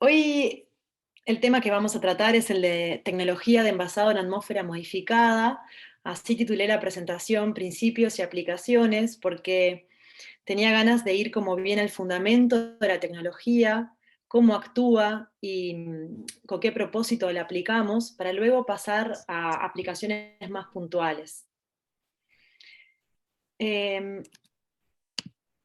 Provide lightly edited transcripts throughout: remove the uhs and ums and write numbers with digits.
Hoy el tema que vamos a tratar es el de tecnología de envasado en atmósfera modificada. Así titulé la presentación, Principios y aplicaciones, porque tenía ganas de ir como bien al fundamento de la tecnología, cómo actúa y con qué propósito la aplicamos, para luego pasar a aplicaciones más puntuales. Eh,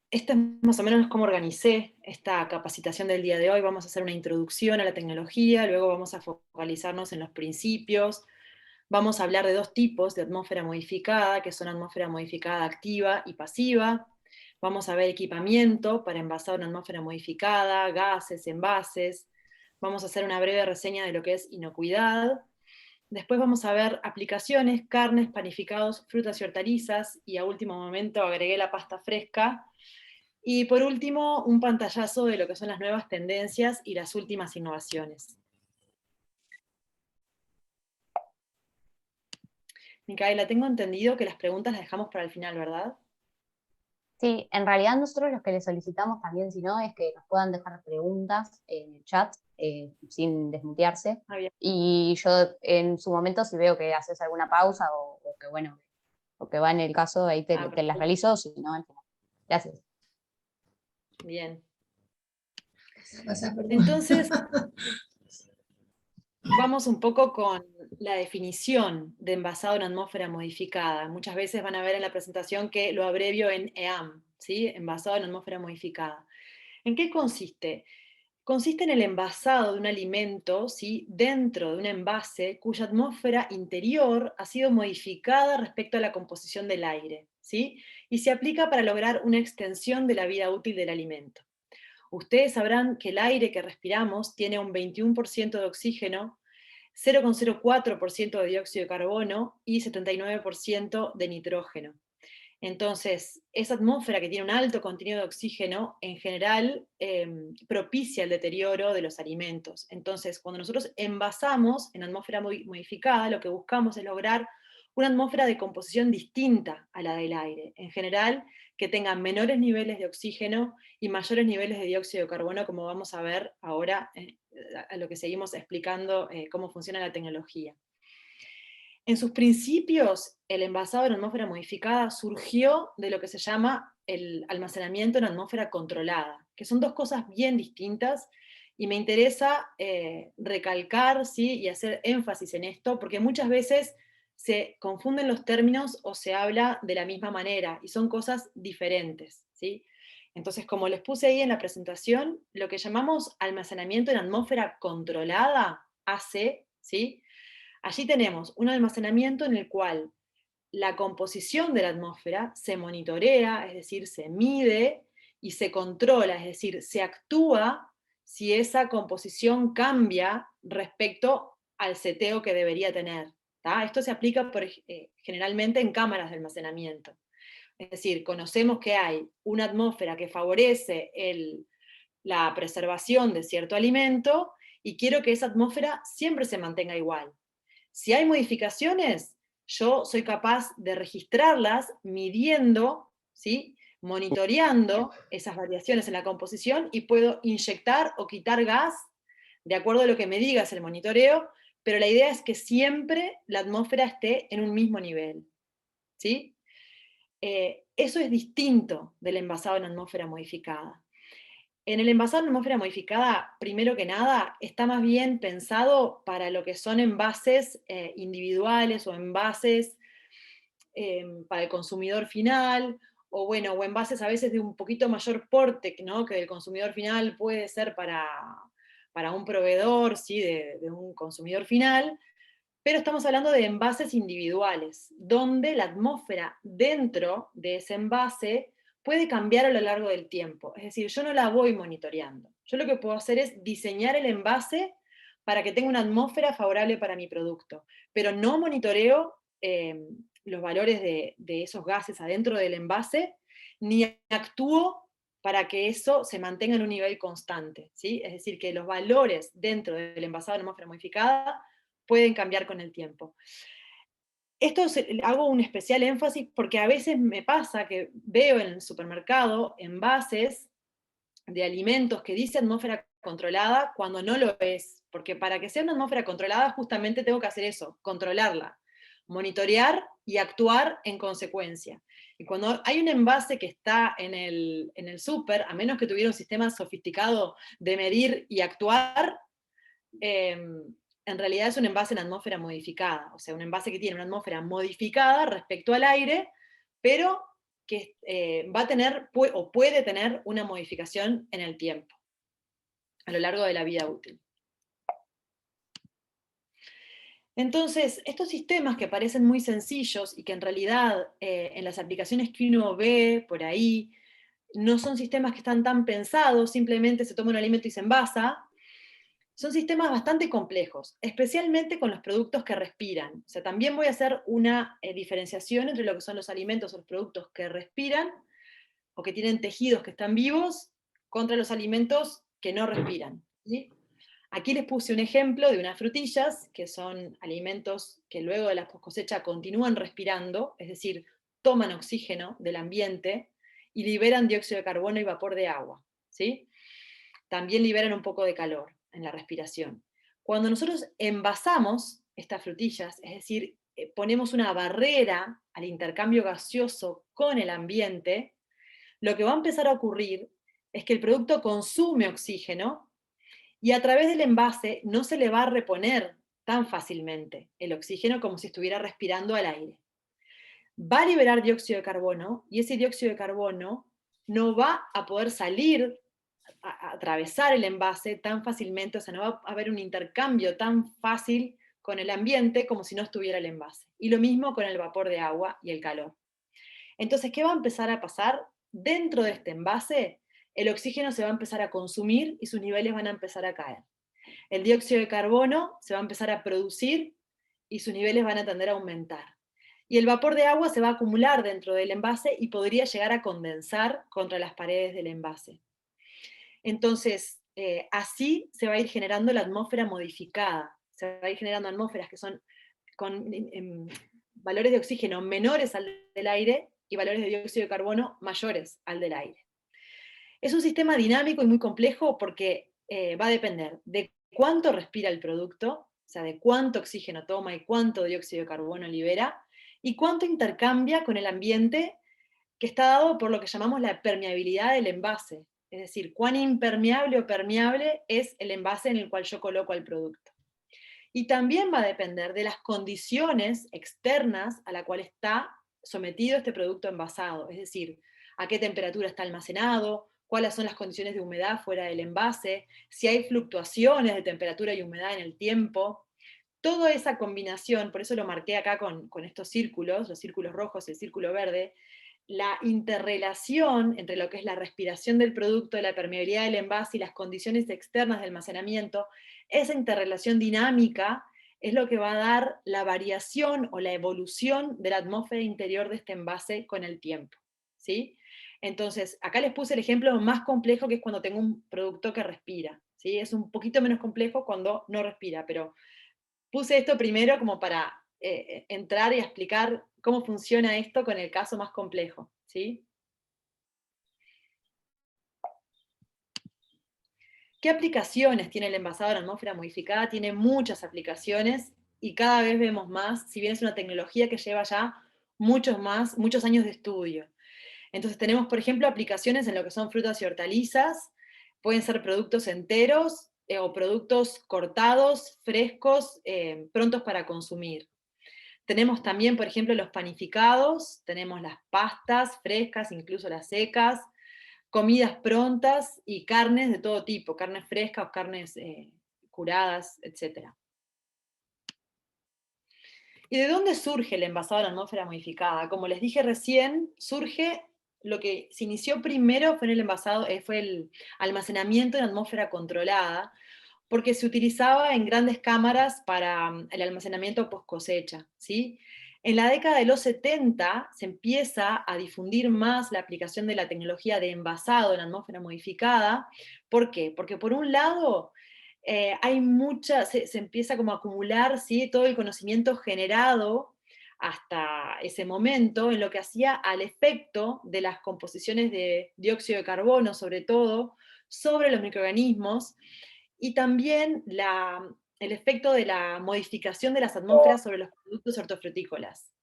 Esta es más o menos cómo organicé esta capacitación del día de hoy. Vamos a hacer una introducción a la tecnología, luego vamos a focalizarnos en los principios. Vamos a hablar de dos tipos de atmósfera modificada, que son atmósfera modificada activa y pasiva. Vamos a ver equipamiento para envasar una atmósfera modificada, gases, envases. Vamos a hacer una breve reseña de lo que es inocuidad. Después vamos a ver aplicaciones, carnes, panificados, frutas y hortalizas. Y a último momento agregué la pasta fresca. Y por último, un pantallazo de lo que son las nuevas tendencias y las últimas innovaciones. Micaela, tengo entendido que las preguntas las dejamos para el final, ¿verdad? Sí, en realidad nosotros los que les solicitamos también, si no, es que nos puedan dejar preguntas en el chat sin desmutearse. Ah, bien. Y yo en su momento, si veo que haces alguna pausa o que bueno, o que va en el caso, ahí Ah, te las perfecto. realizo, si no, al final. Gracias. Bien. Pasa, perdón. Entonces, vamos un poco con la definición de envasado en atmósfera modificada. Muchas veces van a ver en la presentación que lo abrevio en EAM, ¿sí? Envasado en atmósfera modificada. ¿En qué consiste? Consiste en el envasado de un alimento, ¿sí?, dentro de un envase cuya atmósfera interior ha sido modificada respecto a la composición del aire, ¿sí? Y se aplica para lograr una extensión de la vida útil del alimento. Ustedes sabrán que el aire que respiramos tiene un 21% de oxígeno, 0,04% de dióxido de carbono y 79% de nitrógeno. Entonces, esa atmósfera que tiene un alto contenido de oxígeno, en general, propicia el deterioro de los alimentos. Entonces, cuando nosotros envasamos en atmósfera modificada, lo que buscamos es lograr una atmósfera de composición distinta a la del aire. En general, que tenga menores niveles de oxígeno y mayores niveles de dióxido de carbono, como vamos a ver ahora a lo que seguimos explicando cómo funciona la tecnología. En sus principios, el envasado en atmósfera modificada surgió de lo que se llama el almacenamiento en atmósfera controlada, que son dos cosas bien distintas, y me interesa recalcar, ¿sí?, y hacer énfasis en esto, porque muchas veces se confunden los términos o se habla de la misma manera, y son cosas diferentes, ¿sí? Entonces, como les puse ahí en la presentación, lo que llamamos almacenamiento en atmósfera controlada, AC, ¿sí?, allí tenemos un almacenamiento en el cual la composición de la atmósfera se monitorea, es decir, se mide y se controla, es decir, se actúa si esa composición cambia respecto al seteo que debería tener. ¿Tá? Esto se aplica generalmente en cámaras de almacenamiento. Es decir, conocemos que hay una atmósfera que favorece la preservación de cierto alimento y quiero que esa atmósfera siempre se mantenga igual. Si hay modificaciones, yo soy capaz de registrarlas midiendo, ¿sí?, monitoreando esas variaciones en la composición, y puedo inyectar o quitar gas de acuerdo a lo que me diga el monitoreo, pero la idea es que siempre la atmósfera esté en un mismo nivel, ¿sí? Eso es distinto del envasado en atmósfera modificada. En el envasado en atmósfera modificada, primero que nada, está más bien pensado para lo que son envases individuales o envases para el consumidor final, o bueno, o envases a veces de un poquito mayor porte, ¿no?, que el consumidor final puede ser para un proveedor, ¿sí?, de un consumidor final, pero estamos hablando de envases individuales, donde la atmósfera dentro de ese envase puede cambiar a lo largo del tiempo. Es decir, yo no la voy monitoreando. Yo lo que puedo hacer es diseñar el envase para que tenga una atmósfera favorable para mi producto, pero no monitoreo los valores de esos gases adentro del envase, ni actúo para que eso se mantenga en un nivel constante, ¿sí? Es decir, que los valores dentro del envasado de atmósfera modificada pueden cambiar con el tiempo. Hago un especial énfasis porque a veces me pasa que veo en el supermercado envases de alimentos que dice atmósfera controlada cuando no lo es, porque para que sea una atmósfera controlada justamente tengo que hacer eso, controlarla, monitorear y actuar en consecuencia. Y cuando hay un envase que está en el súper, a menos que tuviera un sistema sofisticado de medir y actuar, en realidad es un envase en atmósfera modificada, o sea, un envase que tiene una atmósfera modificada respecto al aire, pero que va a tener o puede tener una modificación en el tiempo, a lo largo de la vida útil. Entonces, estos sistemas que parecen muy sencillos y que en realidad en las aplicaciones que uno ve por ahí, no son sistemas que están tan pensados, simplemente se toma un alimento y se envasa, son sistemas bastante complejos, especialmente con los productos que respiran. O sea, también voy a hacer una diferenciación entre lo que son los alimentos o los productos que respiran, o que tienen tejidos que están vivos, contra los alimentos que no respiran, ¿sí? Aquí les puse un ejemplo de unas frutillas, que son alimentos que luego de la cosecha continúan respirando, es decir, toman oxígeno del ambiente y liberan dióxido de carbono y vapor de agua, ¿sí? También liberan un poco de calor en la respiración. Cuando nosotros envasamos estas frutillas, es decir, ponemos una barrera al intercambio gaseoso con el ambiente, lo que va a empezar a ocurrir es que el producto consume oxígeno y a través del envase no se le va a reponer tan fácilmente el oxígeno como si estuviera respirando al aire. Va a liberar dióxido de carbono y ese dióxido de carbono no va a poder salir a atravesar el envase tan fácilmente, o sea, no va a haber un intercambio tan fácil con el ambiente como si no estuviera el envase. Y lo mismo con el vapor de agua y el calor. Entonces, ¿qué va a empezar a pasar? Dentro de este envase, el oxígeno se va a empezar a consumir y sus niveles van a empezar a caer. El dióxido de carbono se va a empezar a producir y sus niveles van a tender a aumentar. Y el vapor de agua se va a acumular dentro del envase y podría llegar a condensar contra las paredes del envase. Entonces, así se va a ir generando la atmósfera modificada. Se va a ir generando atmósferas que son con valores de oxígeno menores al del aire y valores de dióxido de carbono mayores al del aire. Es un sistema dinámico y muy complejo porque va a depender de cuánto respira el producto, o sea, de cuánto oxígeno toma y cuánto dióxido de carbono libera, y cuánto intercambia con el ambiente, que está dado por lo que llamamos la permeabilidad del envase, es decir, cuán impermeable o permeable es el envase en el cual yo coloco el producto. Y también va a depender de las condiciones externas a la cual está sometido este producto envasado, es decir, a qué temperatura está almacenado, cuáles son las condiciones de humedad fuera del envase, si hay fluctuaciones de temperatura y humedad en el tiempo. Toda esa combinación, por eso lo marqué acá con estos círculos, los círculos rojos y el círculo verde, la interrelación entre lo que es la respiración del producto, la permeabilidad del envase y las condiciones externas de almacenamiento, esa interrelación dinámica es lo que va a dar la variación o la evolución de la atmósfera interior de este envase con el tiempo, ¿sí? Entonces, acá les puse el ejemplo más complejo, que es cuando tengo un producto que respira, ¿sí? Es un poquito menos complejo cuando no respira, pero puse esto primero como para entrar y explicar cómo funciona esto con el caso más complejo, ¿sí? ¿Qué aplicaciones tiene el envasado en atmósfera modificada? Tiene muchas aplicaciones y cada vez vemos más, si bien es una tecnología que lleva ya muchos años de estudio. Entonces tenemos, por ejemplo, aplicaciones en lo que son frutas y hortalizas, pueden ser productos enteros o productos cortados, frescos, prontos para consumir. Tenemos también, por ejemplo, los panificados, tenemos las pastas frescas, incluso las secas, comidas prontas y carnes de todo tipo, carnes frescas o carnes curadas, etc. ¿Y de dónde surge el envasado en atmósfera modificada? Como les dije recién, surge lo que se inició primero fue en el envasado, fue el almacenamiento en atmósfera controlada, porque se utilizaba en grandes cámaras para el almacenamiento post cosecha, ¿sí? En la década de los 70 se empieza a difundir más la aplicación de la tecnología de envasado en atmósfera modificada. ¿Por qué? Porque por un lado hay se empieza como a acumular, ¿sí?, todo el conocimiento generado hasta ese momento en lo que hacía al efecto de las composiciones de dióxido de carbono, sobre todo, sobre los microorganismos y también el efecto de la modificación de las atmósferas sobre los productos hortofrutícolas.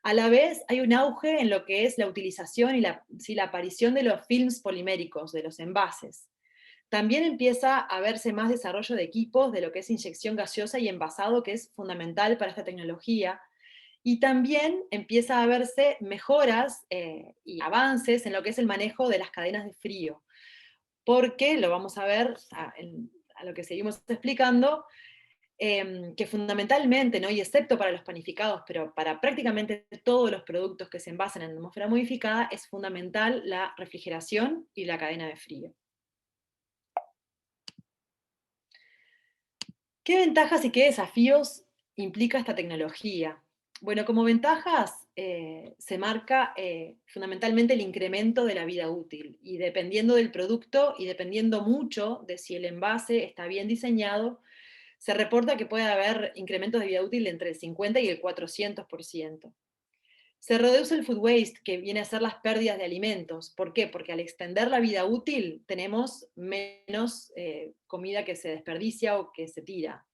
A la vez hay un auge en lo que es la utilización y la aparición de los films poliméricos, de los envases. También empieza a verse más desarrollo de equipos de lo que es inyección gaseosa y envasado, que es fundamental para esta tecnología. Y también empieza a verse mejoras y avances en lo que es el manejo de las cadenas de frío, porque lo vamos a ver a lo que seguimos explicando, que fundamentalmente, ¿no? Y excepto para los panificados, pero para prácticamente todos los productos que se envasan en atmósfera modificada, es fundamental la refrigeración y la cadena de frío. ¿Qué ventajas y qué desafíos implica esta tecnología? Bueno, como ventajas se marca fundamentalmente el incremento de la vida útil, y dependiendo del producto y dependiendo mucho de si el envase está bien diseñado, se reporta que puede haber incrementos de vida útil entre el 50 y el 400%. Se reduce el food waste, que viene a ser las pérdidas de alimentos. ¿Por qué? Porque al extender la vida útil tenemos menos comida que se desperdicia o que se tira.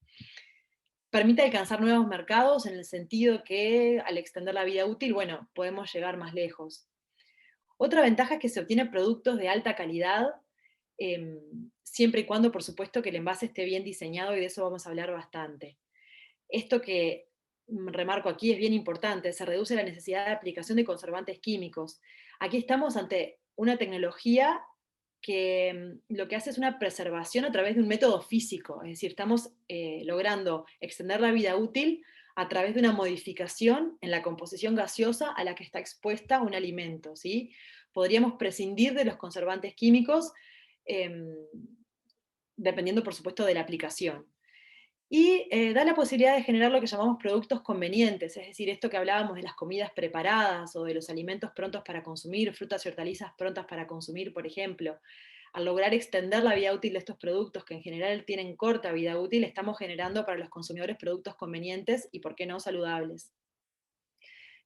Permite alcanzar nuevos mercados en el sentido que al extender la vida útil, bueno, podemos llegar más lejos. Otra ventaja es que se obtienen productos de alta calidad, siempre y cuando, por supuesto, que el envase esté bien diseñado, y de eso vamos a hablar bastante. Esto que remarco aquí es bien importante: se reduce la necesidad de aplicación de conservantes químicos. Aquí estamos ante una tecnología que lo que hace es una preservación a través de un método físico, es decir, estamos logrando extender la vida útil a través de una modificación en la composición gaseosa a la que está expuesta un alimento, ¿sí? Podríamos prescindir de los conservantes químicos, em, dependiendo, por supuesto, de la aplicación. Y da la posibilidad de generar lo que llamamos productos convenientes, es decir, esto que hablábamos de las comidas preparadas o de los alimentos prontos para consumir, frutas y hortalizas prontas para consumir, por ejemplo. Al lograr extender la vida útil de estos productos, que en general tienen corta vida útil, estamos generando para los consumidores productos convenientes y, por qué no, saludables.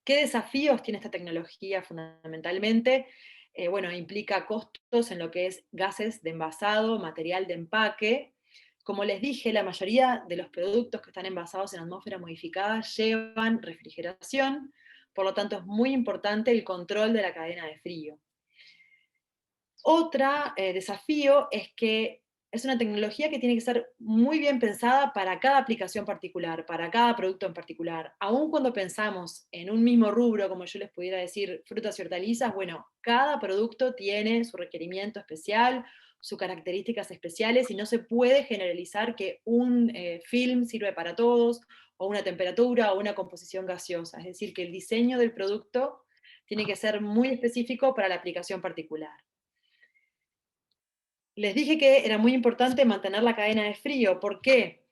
¿Qué desafíos tiene esta tecnología fundamentalmente? Bueno, implica costos en lo que es gases de envasado, material de empaque. Como les dije, la mayoría de los productos que están envasados en atmósfera modificada llevan refrigeración, por lo tanto es muy importante el control de la cadena de frío. Otro desafío es que es una tecnología que tiene que ser muy bien pensada para cada aplicación particular, para cada producto en particular. Aun cuando pensamos en un mismo rubro, como yo les pudiera decir, frutas y hortalizas, bueno, cada producto tiene su requerimiento especial, sus características especiales, y no se puede generalizar que un film sirve para todos, o una temperatura, o una composición gaseosa. Es decir, que el diseño del producto tiene que ser muy específico para la aplicación particular. Les dije que era muy importante mantener la cadena de frío. ¿Por qué?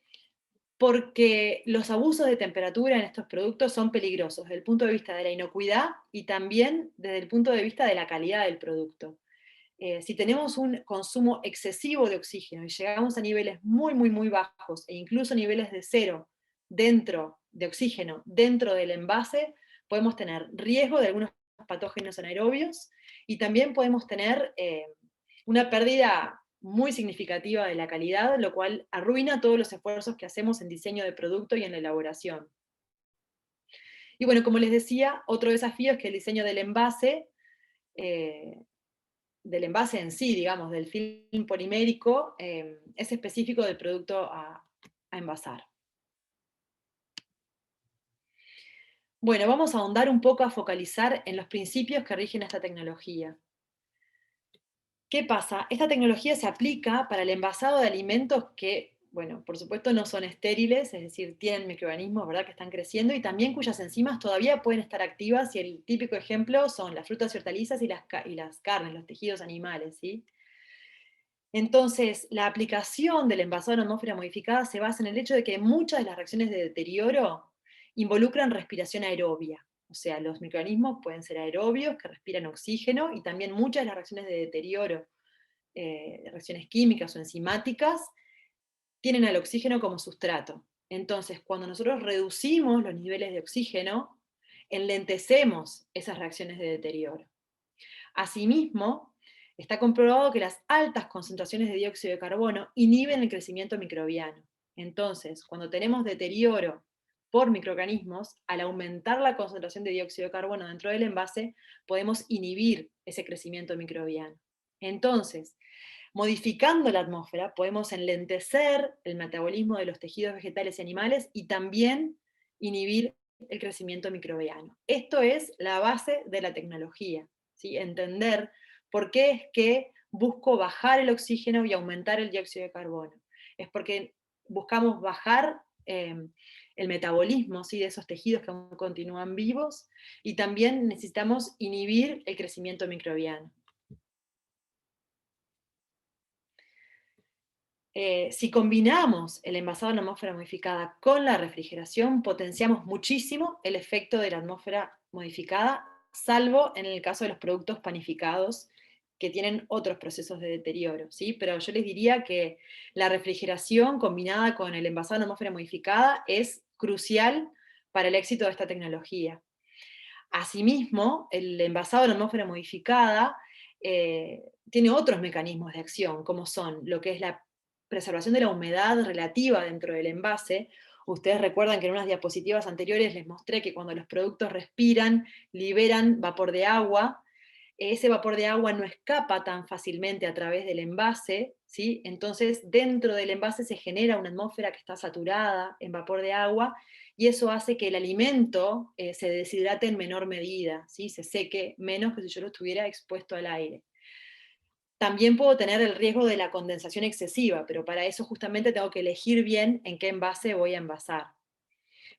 Porque los abusos de temperatura en estos productos son peligrosos desde el punto de vista de la inocuidad y también desde el punto de vista de la calidad del producto. Si tenemos un consumo excesivo de oxígeno y llegamos a niveles muy, muy, muy bajos, e incluso niveles de cero de oxígeno dentro del envase, podemos tener riesgo de algunos patógenos anaerobios, y también podemos tener una pérdida muy significativa de la calidad, lo cual arruina todos los esfuerzos que hacemos en diseño de producto y en la elaboración. Y bueno, como les decía, otro desafío es que el diseño del envase en sí, digamos, del film polimérico, es específico del producto a envasar. Bueno, vamos a ahondar un poco, a focalizar en los principios que rigen esta tecnología. ¿Qué pasa? Esta tecnología se aplica para el envasado de alimentos que, bueno, por supuesto no son estériles, es decir, tienen microorganismos, ¿verdad?, que están creciendo, y también cuyas enzimas todavía pueden estar activas, y el típico ejemplo son las frutas y hortalizas y las carnes, los tejidos animales, ¿sí? Entonces, la aplicación del envasado en atmósfera modificada se basa en el hecho de que muchas de las reacciones de deterioro involucran respiración aerobia. O sea, los microorganismos pueden ser aerobios, que respiran oxígeno, y también muchas de las reacciones de deterioro, reacciones químicas o enzimáticas, tienen al oxígeno como sustrato. Entonces, cuando nosotros reducimos los niveles de oxígeno, enlentecemos esas reacciones de deterioro. Asimismo, Está comprobado que las altas concentraciones de dióxido de carbono inhiben el crecimiento microbiano. Entonces, cuando tenemos deterioro por microorganismos, al aumentar la concentración de dióxido de carbono dentro del envase, podemos inhibir ese crecimiento microbiano. Entonces, modificando la atmósfera, podemos enlentecer el metabolismo de los tejidos vegetales y animales y también inhibir el crecimiento microbiano. Esto es la base de la tecnología, ¿sí? Entender por qué es que busco bajar el oxígeno y aumentar el dióxido de carbono. Es porque buscamos bajar el metabolismo, ¿sí?, de esos tejidos que aún continúan vivos, y también necesitamos inhibir el crecimiento microbiano. Si combinamos el envasado en atmósfera modificada con la refrigeración, potenciamos muchísimo el efecto de la atmósfera modificada, salvo en el caso de los productos panificados, que tienen otros procesos de deterioro, ¿sí? Pero yo les diría que la refrigeración combinada con el envasado en atmósfera modificada es crucial para el éxito de esta tecnología. Asimismo, el envasado en atmósfera modificada tiene otros mecanismos de acción, como son lo que es la preservación de la humedad relativa dentro del envase. Ustedes recuerdan que en unas diapositivas anteriores les mostré que cuando los productos respiran, liberan vapor de agua. Ese vapor de agua no escapa tan fácilmente a través del envase, ¿sí? Entonces dentro del envase se genera una atmósfera que está saturada en vapor de agua, y eso hace que el alimento se deshidrate en menor medida, ¿sí? Se seque menos que si yo lo estuviera expuesto al aire. También puedo tener el riesgo de la condensación excesiva, pero para eso justamente tengo que elegir bien en qué envase voy a envasar.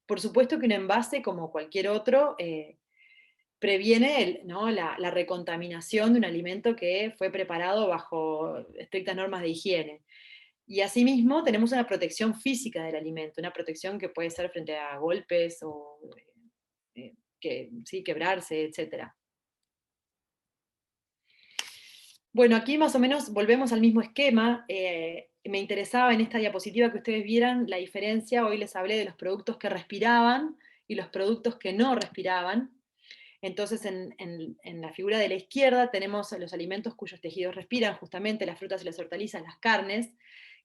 Por supuesto que un envase, como cualquier otro, previene la recontaminación de un alimento que fue preparado bajo estrictas normas de higiene. Y asimismo tenemos una protección física del alimento, una protección que puede ser frente a golpes o sí, quebrarse, etc. Bueno, aquí más o menos volvemos al mismo esquema. Me interesaba en esta diapositiva que ustedes vieran la diferencia. Hoy les hablé de los productos que respiraban y los productos que no respiraban. Entonces, en la figura de la izquierda tenemos los alimentos cuyos tejidos respiran, justamente las frutas y las hortalizas, las carnes,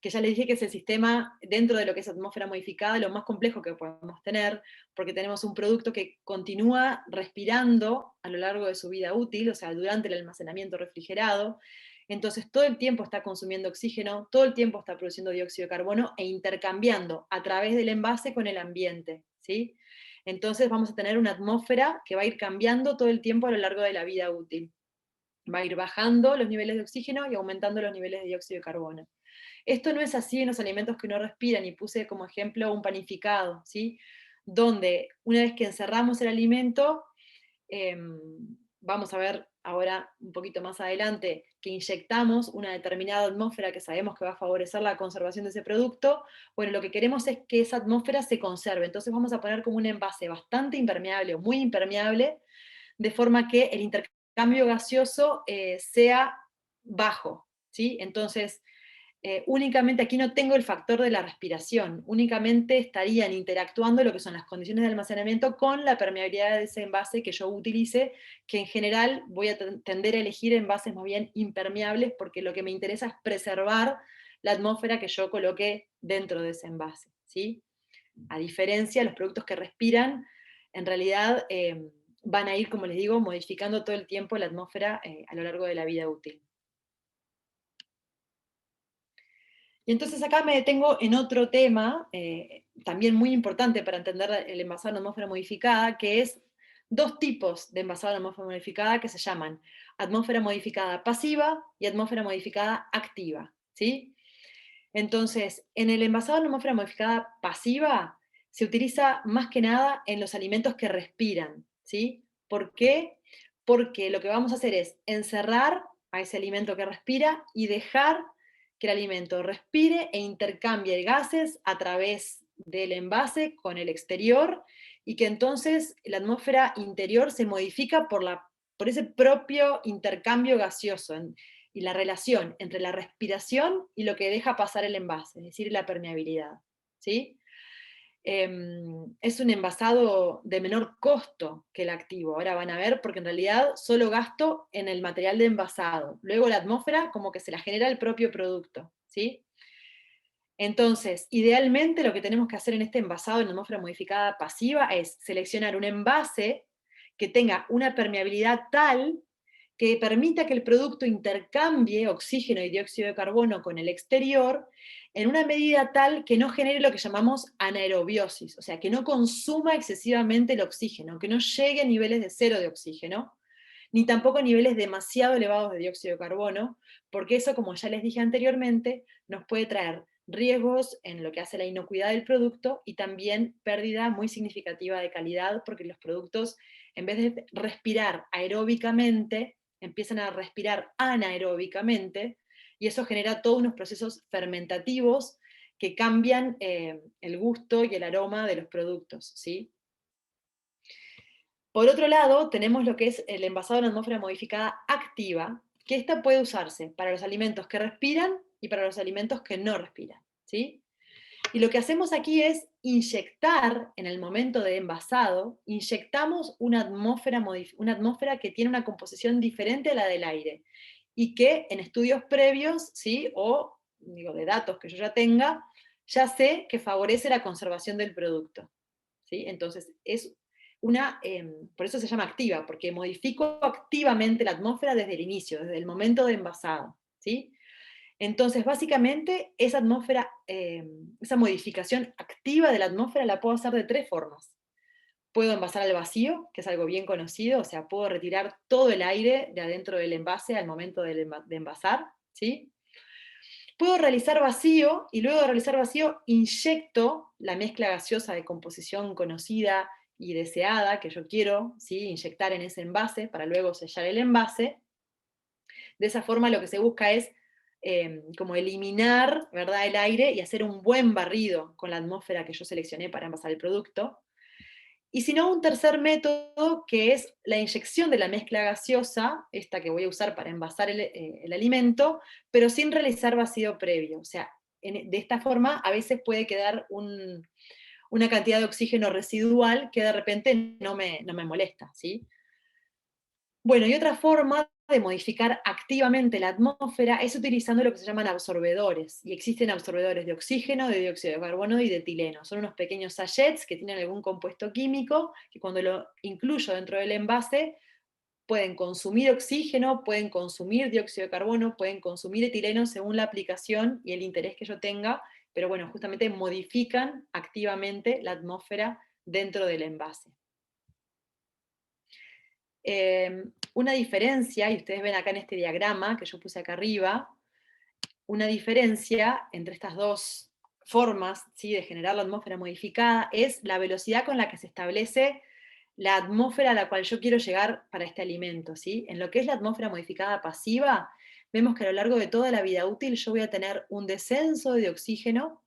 que ya les dije que es el sistema dentro de lo que es atmósfera modificada, lo más complejo que podemos tener, porque tenemos un producto que continúa respirando a lo largo de su vida útil, o sea, durante el almacenamiento refrigerado. Entonces, todo el tiempo está consumiendo oxígeno, todo el tiempo está produciendo dióxido de carbono e intercambiando a través del envase con el ambiente, ¿sí? Entonces vamos a tener una atmósfera que va a ir cambiando todo el tiempo a lo largo de la vida útil. Va a ir bajando los niveles de oxígeno y aumentando los niveles de dióxido de carbono. Esto no es así en los alimentos que no respiran, y puse como ejemplo un panificado, ¿sí? Donde una vez que encerramos el alimento, vamos a ver ahora un poquito más adelante que inyectamos una determinada atmósfera que sabemos que va a favorecer la conservación de ese producto. Bueno, lo que queremos es que esa atmósfera se conserve, entonces vamos a poner como un envase bastante impermeable o muy impermeable, de forma que el intercambio gaseoso sea bajo, ¿sí? Entonces, únicamente aquí no tengo el factor de la respiración, únicamente estarían interactuando lo que son las condiciones de almacenamiento con la permeabilidad de ese envase que yo utilice, que en general voy a tender a elegir envases más bien impermeables, porque lo que me interesa es preservar la atmósfera que yo coloque dentro de ese envase, ¿sí? A diferencia, los productos que respiran, en realidad van a ir, como les digo, modificando todo el tiempo la atmósfera a lo largo de la vida útil. Y entonces acá me detengo en otro tema, también muy importante para entender el envasado en atmósfera modificada, que es dos tipos de envasado en atmósfera modificada que se llaman atmósfera modificada pasiva y atmósfera modificada activa, ¿sí? Entonces, en el envasado en atmósfera modificada pasiva se utiliza más que nada en los alimentos que respiran, ¿sí? ¿Por qué? Porque lo que vamos a hacer es encerrar a ese alimento que respira y dejar que el alimento respire e intercambie gases a través del envase con el exterior, y que entonces la atmósfera interior se modifica por ese propio intercambio gaseoso y la relación entre la respiración y lo que deja pasar el envase, es decir, la permeabilidad, ¿sí? es un envasado de menor costo que el activo. Ahora van a ver, porque en realidad solo gasto en el material de envasado. Luego la atmósfera como que se la genera el propio producto, ¿sí? Entonces, idealmente lo que tenemos que hacer en este envasado en atmósfera modificada pasiva es seleccionar un envase que tenga una permeabilidad tal que permita que el producto intercambie oxígeno y dióxido de carbono con el exterior en una medida tal que no genere lo que llamamos anaerobiosis, o sea, que no consuma excesivamente el oxígeno, que no llegue a niveles de cero de oxígeno, ni tampoco a niveles demasiado elevados de dióxido de carbono, porque eso, como ya les dije anteriormente, nos puede traer riesgos en lo que hace la inocuidad del producto y también pérdida muy significativa de calidad, porque los productos, en vez de respirar aeróbicamente, empiezan a respirar anaeróbicamente, y eso genera todos unos procesos fermentativos que cambian el gusto y el aroma de los productos, ¿sí? Por otro lado, tenemos lo que es el envasado en atmósfera modificada activa, que esta puede usarse para los alimentos que respiran y para los alimentos que no respiran, ¿sí? Y lo que hacemos aquí es inyectar, en el momento de envasado, inyectamos una atmósfera que tiene una composición diferente a la del aire, y que en estudios previos, ¿sí? O digo, de datos que yo ya tenga, ya sé que favorece la conservación del producto, ¿sí? Entonces, es por eso se llama activa, porque modifico activamente la atmósfera desde el inicio, desde el momento de envasado, ¿sí? Entonces, básicamente, esa atmósfera, esa modificación activa de la atmósfera la puedo hacer de tres formas. Puedo envasar al vacío, que es algo bien conocido, o sea, puedo retirar todo el aire de adentro del envase al momento de envasar, ¿sí? Puedo realizar vacío, y luego de realizar vacío, inyecto la mezcla gaseosa de composición conocida y deseada, que yo quiero, ¿sí? Inyectar en ese envase, para luego sellar el envase. De esa forma lo que se busca es como eliminar, ¿verdad?, el aire y hacer un buen barrido con la atmósfera que yo seleccioné para envasar el producto. Y si no, un tercer método, que es la inyección de la mezcla gaseosa, esta que voy a usar para envasar el alimento, pero sin realizar vacío previo. O sea, de esta forma a veces puede quedar una cantidad de oxígeno residual que de repente no me molesta, ¿sí? Bueno, y otra forma de modificar activamente la atmósfera es utilizando lo que se llaman absorbedores. Y existen absorbedores de oxígeno, de dióxido de carbono y de etileno. Son unos pequeños sachets que tienen algún compuesto químico que cuando lo incluyo dentro del envase pueden consumir oxígeno, pueden consumir dióxido de carbono, pueden consumir etileno según la aplicación y el interés que yo tenga, pero bueno, justamente modifican activamente la atmósfera dentro del envase. Una diferencia, y ustedes ven acá en este diagrama que yo puse acá arriba, una diferencia entre estas dos formas, ¿sí?, de generar la atmósfera modificada es la velocidad con la que se establece la atmósfera a la cual yo quiero llegar para este alimento, ¿sí? En lo que es la atmósfera modificada pasiva, vemos que a lo largo de toda la vida útil yo voy a tener un descenso de oxígeno,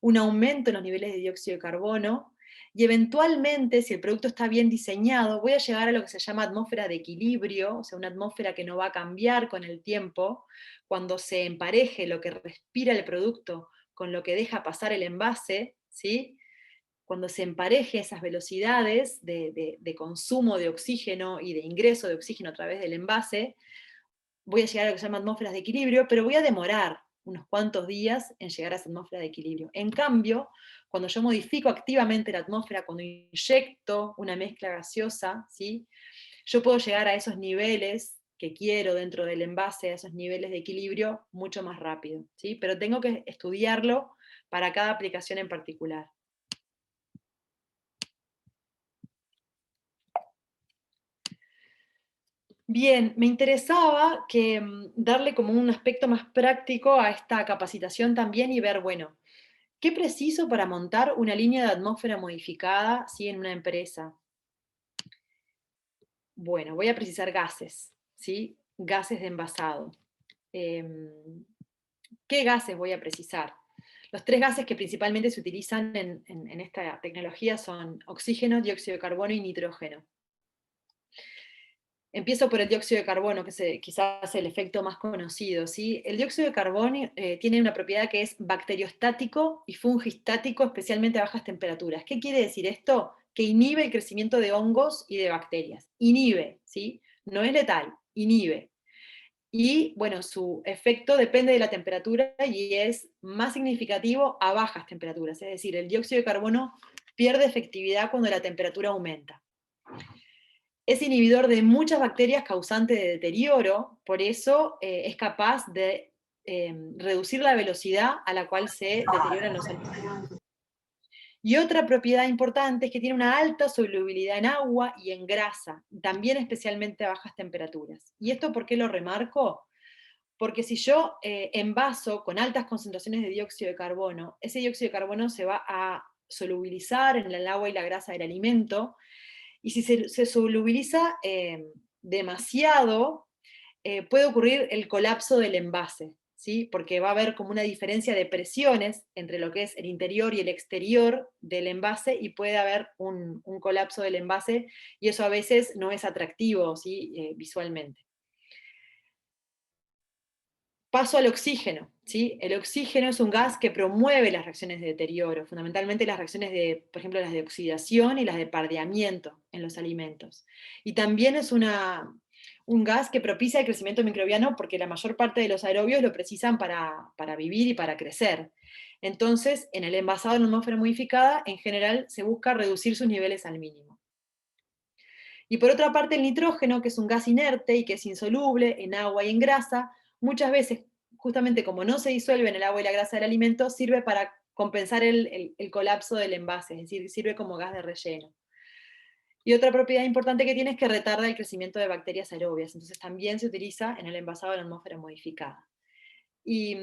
un aumento en los niveles de dióxido de carbono, y eventualmente, si el producto está bien diseñado, voy a llegar a lo que se llama atmósfera de equilibrio, o sea, una atmósfera que no va a cambiar con el tiempo, cuando se empareje lo que respira el producto con lo que deja pasar el envase, ¿sí? Cuando se empareje esas velocidades de consumo de oxígeno y de ingreso de oxígeno a través del envase, voy a llegar a lo que se llama atmósferas de equilibrio, pero voy a demorar unos cuantos días en llegar a esa atmósfera de equilibrio. En cambio, cuando yo modifico activamente la atmósfera, cuando inyecto una mezcla gaseosa, ¿sí?, yo puedo llegar a esos niveles que quiero dentro del envase, a esos niveles de equilibrio, mucho más rápido, ¿sí? Pero tengo que estudiarlo para cada aplicación en particular. Bien, me interesaba darle como un aspecto más práctico a esta capacitación también y ver, bueno, ¿qué preciso para montar una línea de atmósfera modificada, ¿sí?, en una empresa? Bueno, voy a precisar gases, ¿sí? Gases de envasado. ¿Qué gases voy a precisar? Los tres gases que principalmente se utilizan en esta tecnología son oxígeno, dióxido de carbono y nitrógeno. Empiezo por el dióxido de carbono, que es quizás el efecto más conocido, ¿sí? El dióxido de carbono tiene una propiedad que es bacteriostático y fungistático, especialmente a bajas temperaturas. ¿Qué quiere decir esto? Que inhibe el crecimiento de hongos y de bacterias. Inhibe, ¿sí? No es letal, inhibe. Y bueno, su efecto depende de la temperatura y es más significativo a bajas temperaturas, es decir, el dióxido de carbono pierde efectividad cuando la temperatura aumenta. Es inhibidor de muchas bacterias causantes de deterioro, por eso es capaz de reducir la velocidad a la cual se deterioran los alimentos. Y otra propiedad importante es que tiene una alta solubilidad en agua y en grasa, también especialmente a bajas temperaturas. ¿Y esto por qué lo remarco? Porque si yo envaso con altas concentraciones de dióxido de carbono, ese dióxido de carbono se va a solubilizar en el agua y la grasa del alimento, y si se solubiliza demasiado, puede ocurrir el colapso del envase, ¿sí? Porque va a haber como una diferencia de presiones entre lo que es el interior y el exterior del envase, y puede haber un colapso del envase, y eso a veces no es atractivo, ¿sí? Visualmente. Paso al oxígeno, ¿sí? El oxígeno es un gas que promueve las reacciones de deterioro, fundamentalmente las reacciones de, por ejemplo, las de oxidación y las de pardeamiento en los alimentos. Y también es un gas que propicia el crecimiento microbiano porque la mayor parte de los aerobios lo precisan para vivir y para crecer. Entonces, en el envasado en atmósfera modificada, en general se busca reducir sus niveles al mínimo. Y por otra parte, el nitrógeno, que es un gas inerte y que es insoluble en agua y en grasa, muchas veces, justamente como no se disuelve en el agua y la grasa del alimento, sirve para compensar el colapso del envase, es decir, sirve como gas de relleno. Y otra propiedad importante que tiene es que retarda el crecimiento de bacterias aerobias, entonces también se utiliza en el envasado de la atmósfera modificada. Y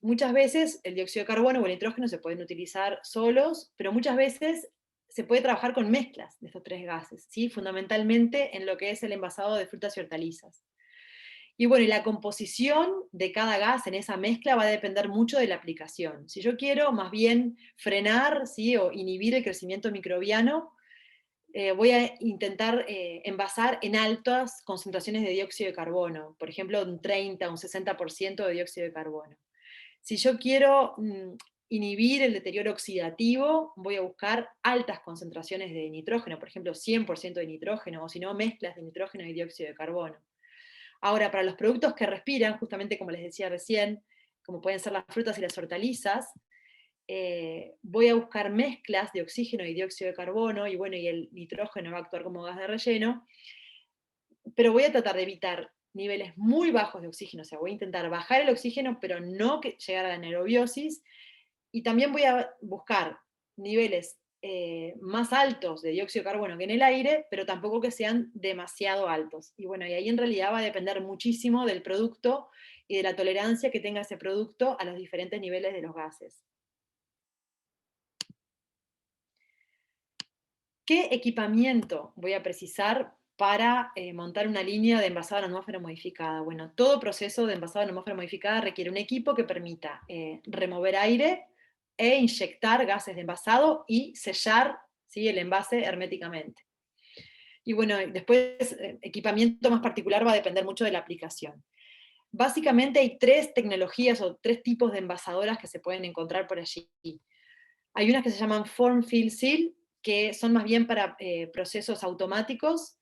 muchas veces el dióxido de carbono o el nitrógeno se pueden utilizar solos, pero muchas veces se puede trabajar con mezclas de estos tres gases, ¿sí? Fundamentalmente en lo que es el envasado de frutas y hortalizas. Y bueno, y la composición de cada gas en esa mezcla va a depender mucho de la aplicación. Si yo quiero más bien frenar, ¿sí? O inhibir el crecimiento microbiano, voy a intentar envasar en altas concentraciones de dióxido de carbono, por ejemplo, un 30, un 60% de dióxido de carbono. Si yo quiero inhibir el deterioro oxidativo, voy a buscar altas concentraciones de nitrógeno, por ejemplo, 100% de nitrógeno, o si no, mezclas de nitrógeno y dióxido de carbono. Ahora, para los productos que respiran, justamente como les decía recién, como pueden ser las frutas y las hortalizas, voy a buscar mezclas de oxígeno y dióxido de carbono, y bueno, y el nitrógeno va a actuar como gas de relleno, pero voy a tratar de evitar niveles muy bajos de oxígeno, o sea, voy a intentar bajar el oxígeno, pero no llegar a la anaerobiosis, y también voy a buscar niveles más altos de dióxido de carbono que en el aire, pero tampoco que sean demasiado altos. Y bueno, y ahí en realidad va a depender muchísimo del producto y de la tolerancia que tenga ese producto a los diferentes niveles de los gases. ¿Qué equipamiento voy a precisar para montar una línea de envasado en atmósfera modificada? Bueno, todo proceso de envasado en atmósfera modificada requiere un equipo que permita remover aire e inyectar gases de envasado y sellar, ¿sí?, el envase herméticamente. Y bueno, después equipamiento más particular va a depender mucho de la aplicación. Básicamente hay tres tecnologías o tres tipos de envasadoras que se pueden encontrar por allí. Hay unas que se llaman Form Fill Seal, que son más bien para procesos automáticos,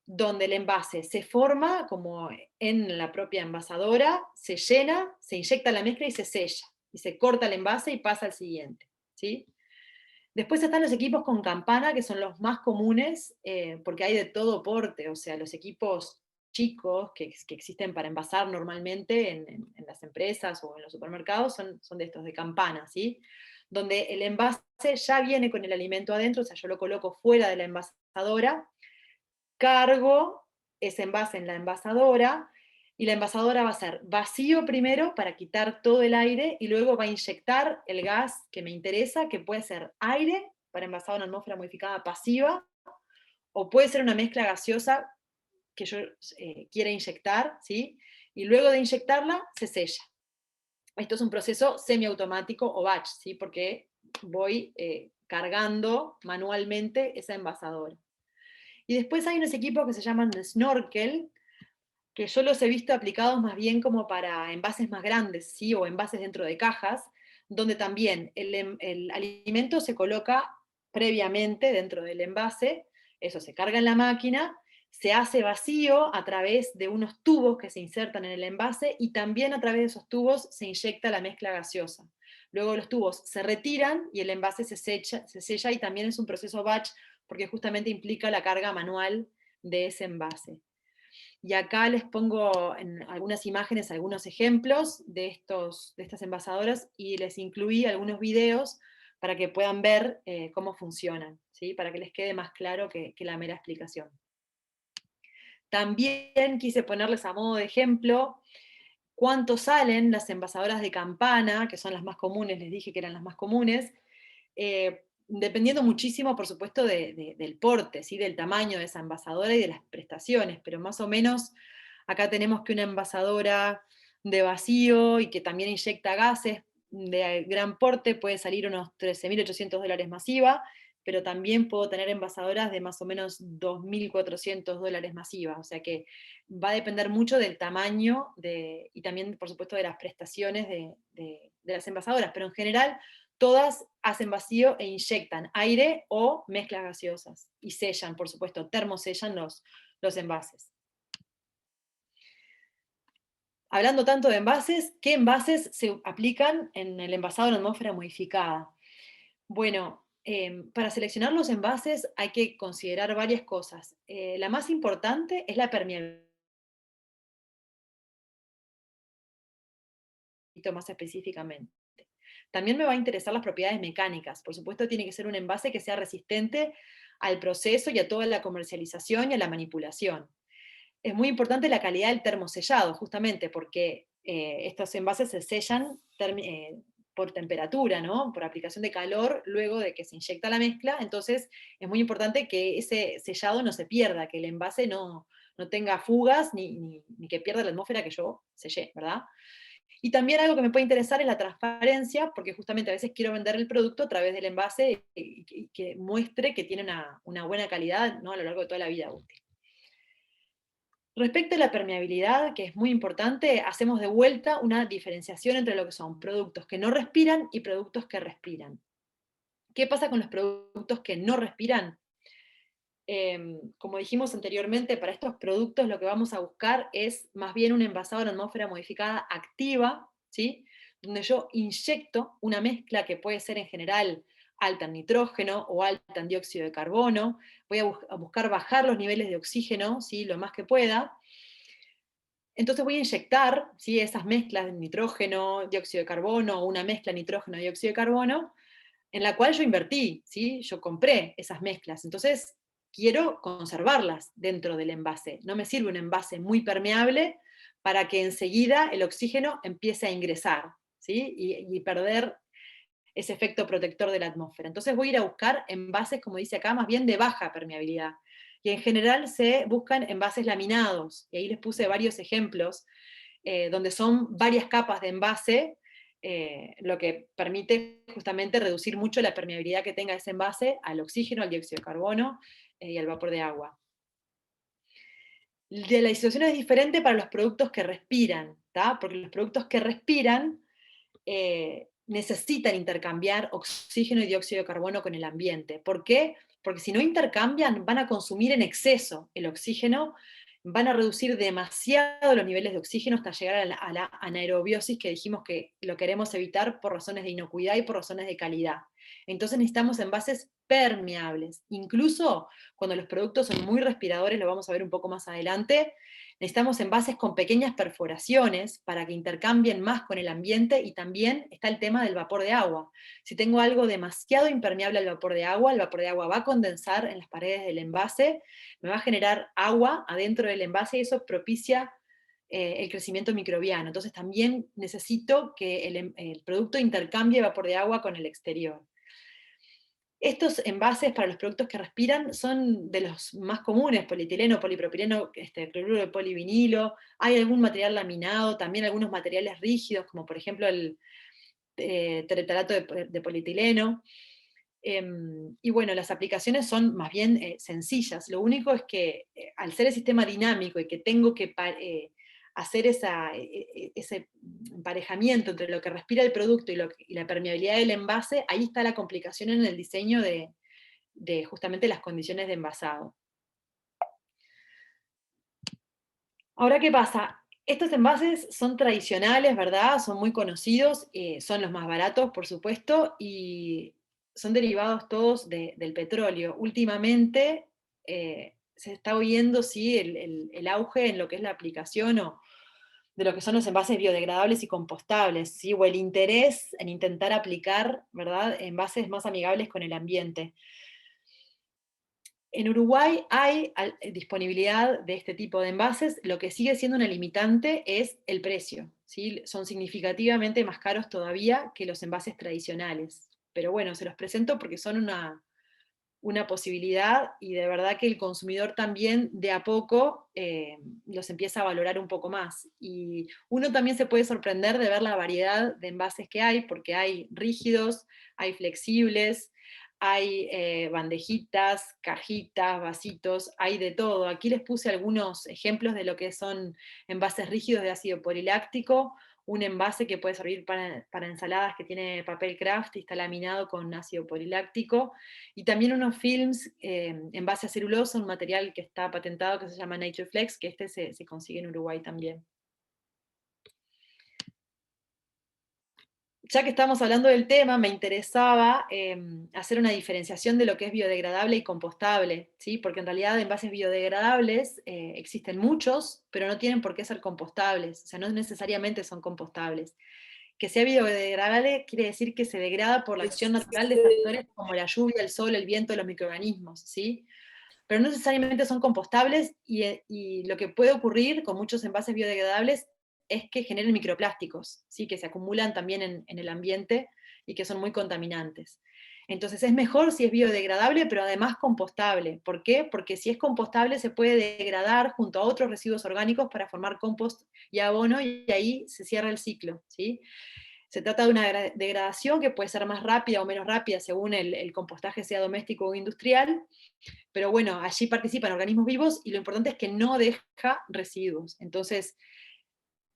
donde el envase se forma como en la propia envasadora, se llena, se inyecta la mezcla y se sella. Y se corta el envase y pasa al siguiente, ¿sí? Después están los equipos con campana, que son los más comunes, porque hay de todo porte, o sea, los equipos chicos que existen para envasar normalmente en las empresas o en los supermercados son de estos de campana, ¿sí? Donde el envase ya viene con el alimento adentro, o sea, yo lo coloco fuera de la envasadora, cargo ese envase en la envasadora, y la envasadora va a ser vacío primero para quitar todo el aire, y luego va a inyectar el gas que me interesa, que puede ser aire para envasado en atmósfera modificada pasiva, o puede ser una mezcla gaseosa que yo quiera inyectar, ¿sí? Y luego de inyectarla, se sella. Esto es un proceso semiautomático o batch, ¿sí? Porque voy cargando manualmente esa envasadora. Y después hay unos equipos que se llaman snorkel, que yo los he visto aplicados más bien como para envases más grandes, ¿sí? O envases dentro de cajas, donde también el alimento se coloca previamente dentro del envase, eso se carga en la máquina, se hace vacío a través de unos tubos que se insertan en el envase y también a través de esos tubos se inyecta la mezcla gaseosa. Luego los tubos se retiran y el envase se sella y también es un proceso batch porque justamente implica la carga manual de ese envase. Y acá les pongo en algunas imágenes algunos ejemplos de estas envasadoras y les incluí algunos videos para que puedan ver cómo funcionan, ¿sí? Para que les quede más claro que la mera explicación. También quise ponerles a modo de ejemplo cuánto salen las envasadoras de campana, que son las más comunes, les dije que eran las más comunes, dependiendo muchísimo, por supuesto, del porte, ¿sí? Del tamaño de esa envasadora y de las prestaciones, pero más o menos acá tenemos que una envasadora de vacío y que también inyecta gases de gran porte puede salir unos $13.800 masiva, pero también puedo tener envasadoras de más o menos $2.400 masiva, o sea que va a depender mucho del tamaño y también, por supuesto, de las prestaciones de las envasadoras, pero en general todas hacen vacío e inyectan aire o mezclas gaseosas y sellan, por supuesto, termosellan los envases. Hablando tanto de envases, ¿qué envases se aplican en el envasado en atmósfera modificada? Bueno, para seleccionar los envases hay que considerar varias cosas. La más importante es la permeabilidad, más específicamente. También me va a interesar las propiedades mecánicas. Por supuesto, tiene que ser un envase que sea resistente al proceso y a toda la comercialización y a la manipulación. Es muy importante la calidad del termosellado, justamente porque estos envases se sellan por temperatura, ¿no? Por aplicación de calor luego de que se inyecta la mezcla. Entonces, es muy importante que ese sellado no se pierda, que el envase no tenga fugas ni que pierda la atmósfera que yo sellé, ¿verdad? Y también algo que me puede interesar es la transparencia, porque justamente a veces quiero vender el producto a través del envase y que muestre que tiene una buena calidad, ¿no? A lo largo de toda la vida útil. Respecto a la permeabilidad, que es muy importante, hacemos de vuelta una diferenciación entre lo que son productos que no respiran y productos que respiran. ¿Qué pasa con los productos que no respiran? Como dijimos anteriormente, para estos productos lo que vamos a buscar es más bien un envasado en atmósfera modificada activa, ¿sí? Donde yo inyecto una mezcla que puede ser en general alta en nitrógeno o alta en dióxido de carbono. Voy a buscar bajar los niveles de oxígeno, ¿sí? Lo más que pueda. Entonces voy a inyectar, ¿sí? Esas mezclas de nitrógeno, dióxido de carbono o una mezcla nitrógeno-dióxido de carbono en la cual yo invertí, ¿sí? Yo compré esas mezclas. Entonces quiero conservarlas dentro del envase. No me sirve un envase muy permeable para que enseguida el oxígeno empiece a ingresar, ¿sí? Y perder ese efecto protector de la atmósfera. Entonces voy a ir a buscar envases, como dice acá, más bien de baja permeabilidad. Y en general se buscan envases laminados. Y ahí les puse varios ejemplos donde son varias capas de envase, lo que permite justamente reducir mucho la permeabilidad que tenga ese envase al oxígeno, al dióxido de carbono y al vapor de agua. La situación es diferente para los productos que respiran, ¿tá? Porque los productos que respiran necesitan intercambiar oxígeno y dióxido de carbono con el ambiente. ¿Por qué? Porque si no intercambian, van a consumir en exceso el oxígeno, van a reducir demasiado los niveles de oxígeno hasta llegar a la anaerobiosis, que dijimos que lo queremos evitar por razones de inocuidad y por razones de calidad. Entonces necesitamos envases permeables. Incluso cuando los productos son muy respiradores, lo vamos a ver un poco más adelante, necesitamos envases con pequeñas perforaciones para que intercambien más con el ambiente, y también está el tema del vapor de agua. Si tengo algo demasiado impermeable al vapor de agua, el vapor de agua va a condensar en las paredes del envase, me va a generar agua adentro del envase y eso propicia el crecimiento microbiano. Entonces también necesito que el producto intercambie vapor de agua con el exterior. Estos envases para los productos que respiran son de los más comunes: polietileno, polipropileno, cloruro de polivinilo, hay algún material laminado, también algunos materiales rígidos, como por ejemplo el teretalato de polietileno. Y bueno, las aplicaciones son más bien sencillas. Lo único es que al ser el sistema dinámico y que tengo que hacer ese emparejamiento entre lo que respira el producto y la permeabilidad del envase, ahí está la complicación en el diseño de justamente las condiciones de envasado. Ahora, ¿qué pasa? Estos envases son tradicionales, ¿verdad? Son muy conocidos, son los más baratos, por supuesto, y son derivados todos del petróleo. Últimamente se está oyendo, sí, el auge en lo que es la aplicación de lo que son los envases biodegradables y compostables, ¿sí? O el interés en intentar aplicar, ¿verdad?, envases más amigables con el ambiente. En Uruguay hay disponibilidad de este tipo de envases, lo que sigue siendo una limitante es el precio, ¿sí? Son significativamente más caros todavía que los envases tradicionales. Pero bueno, se los presento porque son una posibilidad y de verdad que el consumidor también de a poco los empieza a valorar un poco más. Y uno también se puede sorprender de ver la variedad de envases que hay, porque hay rígidos, hay flexibles, hay bandejitas, cajitas, vasitos, hay de todo. Aquí les puse algunos ejemplos de lo que son envases rígidos de ácido poliláctico, un envase que puede servir para ensaladas que tiene papel craft y está laminado con ácido poliláctico, y también unos films en base a celulosa, un material que está patentado que se llama NatureFlex, que se consigue en Uruguay también. Ya que estamos hablando del tema, me interesaba hacer una diferenciación de lo que es biodegradable y compostable, ¿sí? Porque en realidad envases biodegradables existen muchos, pero no tienen por qué ser compostables, o sea, no necesariamente son compostables. Que sea biodegradable quiere decir que se degrada por la acción natural de factores como la lluvia, el sol, el viento, los microorganismos, ¿sí? Pero no necesariamente son compostables y lo que puede ocurrir con muchos envases biodegradables es que generen microplásticos, ¿sí? Que se acumulan también en el ambiente y que son muy contaminantes. Entonces es mejor si es biodegradable, pero además compostable. ¿Por qué? Porque si es compostable se puede degradar junto a otros residuos orgánicos para formar compost y abono y ahí se cierra el ciclo, ¿sí? Se trata de una degradación que puede ser más rápida o menos rápida según el compostaje sea doméstico o industrial, pero bueno, allí participan organismos vivos y lo importante es que no deja residuos. Entonces,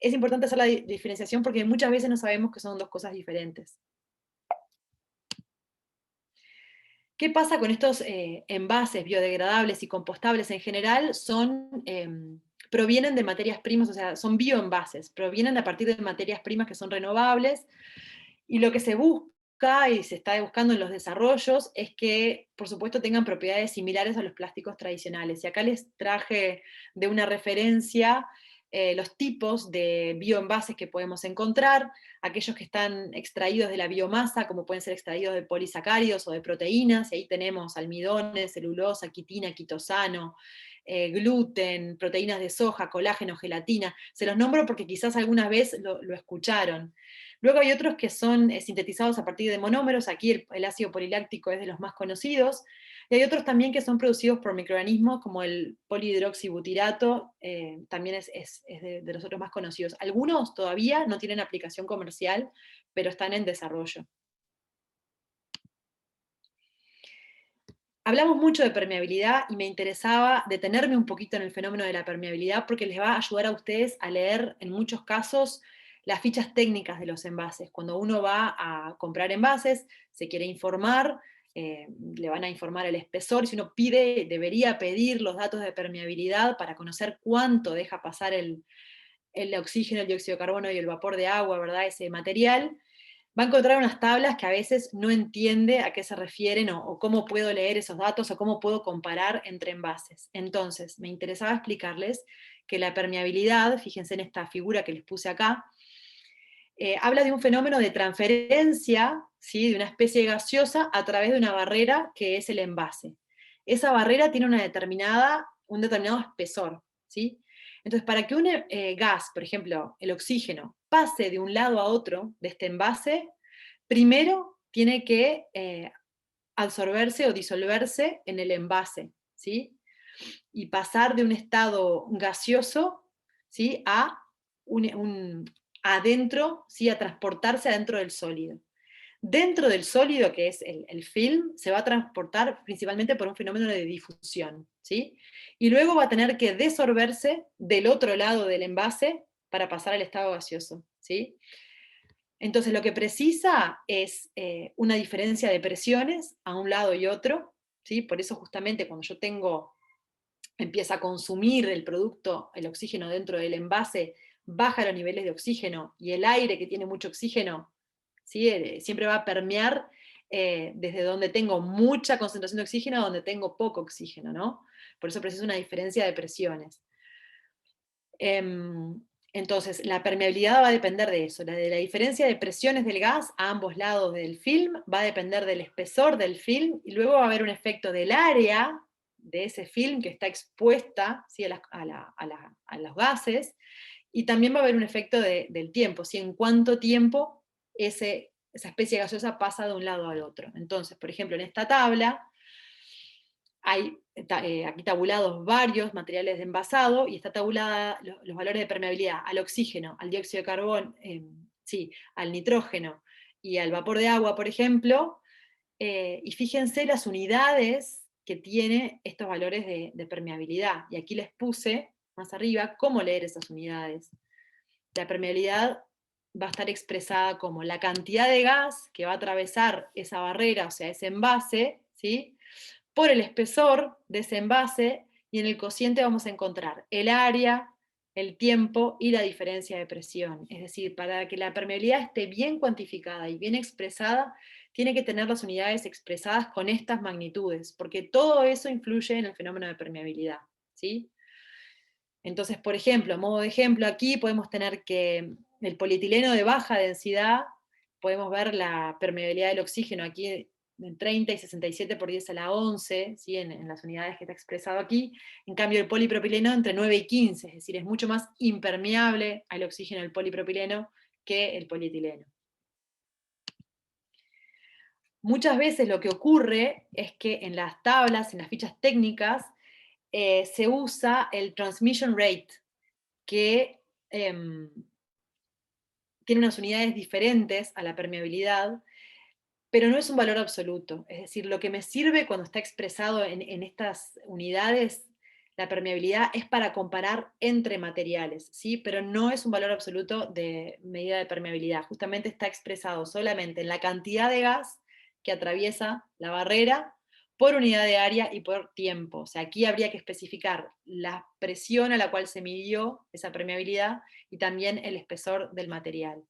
es importante hacer la diferenciación porque muchas veces no sabemos que son dos cosas diferentes. ¿Qué pasa con estos envases biodegradables y compostables en general? Provienen de materias primas, o sea, son bioenvases, provienen a partir de materias primas que son renovables, y lo que se busca y se está buscando en los desarrollos es que, por supuesto, tengan propiedades similares a los plásticos tradicionales. Y acá les traje de una referencia los tipos de bioenvases que podemos encontrar, aquellos que están extraídos de la biomasa, como pueden ser extraídos de polisacáridos o de proteínas, y ahí tenemos almidones, celulosa, quitina, quitosano, gluten, proteínas de soja, colágeno, gelatina. Se los nombro porque quizás alguna vez lo escucharon. Luego hay otros que son sintetizados a partir de monómeros, aquí el ácido poliláctico es de los más conocidos, y hay otros también que son producidos por microorganismos, como el polihidroxibutirato, también es de los otros más conocidos. Algunos todavía no tienen aplicación comercial, pero están en desarrollo. Hablamos mucho de permeabilidad y me interesaba detenerme un poquito en el fenómeno de la permeabilidad porque les va a ayudar a ustedes a leer en muchos casos las fichas técnicas de los envases. Cuando uno va a comprar envases, se quiere informar, le van a informar el espesor, si uno debería pedir los datos de permeabilidad para conocer cuánto deja pasar el oxígeno, el dióxido de carbono y el vapor de agua, ¿verdad? Ese material. Va a encontrar unas tablas que a veces no entiende a qué se refieren o cómo puedo leer esos datos o cómo puedo comparar entre envases. Entonces, me interesaba explicarles que la permeabilidad, fíjense en esta figura que les puse acá, habla de un fenómeno de transferencia, ¿sí?, de una especie gaseosa a través de una barrera que es el envase. Esa barrera tiene un determinado espesor, ¿sí? Entonces, para que un gas, por ejemplo, el oxígeno, pase de un lado a otro de este envase, primero tiene que absorberse o disolverse en el envase, ¿sí? Y pasar de un estado gaseoso, ¿sí?, a adentro, ¿sí?, a transportarse adentro del sólido. Dentro del sólido, que es el film, se va a transportar principalmente por un fenómeno de difusión, ¿sí? Y luego va a tener que desorberse del otro lado del envase para pasar al estado gaseoso, ¿sí? Entonces lo que precisa es una diferencia de presiones a un lado y otro, ¿sí? Por eso justamente cuando yo empieza a consumir el producto, el oxígeno dentro del envase, baja los niveles de oxígeno, y el aire que tiene mucho oxígeno, ¿sí? Siempre va a permear desde donde tengo mucha concentración de oxígeno a donde tengo poco oxígeno, ¿no? Por eso precisa una diferencia de presiones. Entonces, la permeabilidad va a depender de eso, de la diferencia de presiones del gas a ambos lados del film, va a depender del espesor del film, y luego va a haber un efecto del área de ese film que está expuesta, ¿sí? a los gases, y también va a haber un efecto del tiempo, ¿sí? En cuánto tiempo esa especie gaseosa pasa de un lado al otro. Entonces, por ejemplo, en esta tabla hay aquí tabulados varios materiales de envasado, y está tabulada los valores de permeabilidad al oxígeno, al dióxido de carbono, sí, al nitrógeno y al vapor de agua, por ejemplo, y fíjense las unidades que tiene estos valores de permeabilidad. Y aquí les puse, más arriba, cómo leer esas unidades. La permeabilidad va a estar expresada como la cantidad de gas que va a atravesar esa barrera, o sea, ese envase, ¿sí? Por el espesor de ese envase, y en el cociente vamos a encontrar el área, el tiempo y la diferencia de presión. Es decir, para que la permeabilidad esté bien cuantificada y bien expresada, tiene que tener las unidades expresadas con estas magnitudes, porque todo eso influye en el fenómeno de permeabilidad, ¿sí? Entonces, por ejemplo, a modo de ejemplo, aquí podemos tener que el polietileno de baja densidad, podemos ver la permeabilidad del oxígeno aquí en 30 y 67 por 10 a la 11, ¿sí? en las unidades que está expresado aquí. En cambio, el polipropileno entre 9 y 15, es decir, es mucho más impermeable al oxígeno el polipropileno que el polietileno. Muchas veces lo que ocurre es que en las tablas, en las fichas técnicas, se usa el transmission rate, que tiene unas unidades diferentes a la permeabilidad, pero no es un valor absoluto. Es decir, lo que me sirve cuando está expresado en estas unidades, la permeabilidad, es para comparar entre materiales, ¿sí? Pero no es un valor absoluto de medida de permeabilidad. Justamente está expresado solamente en la cantidad de gas que atraviesa la barrera por unidad de área y por tiempo. O sea, aquí habría que especificar la presión a la cual se midió esa permeabilidad y también el espesor del material.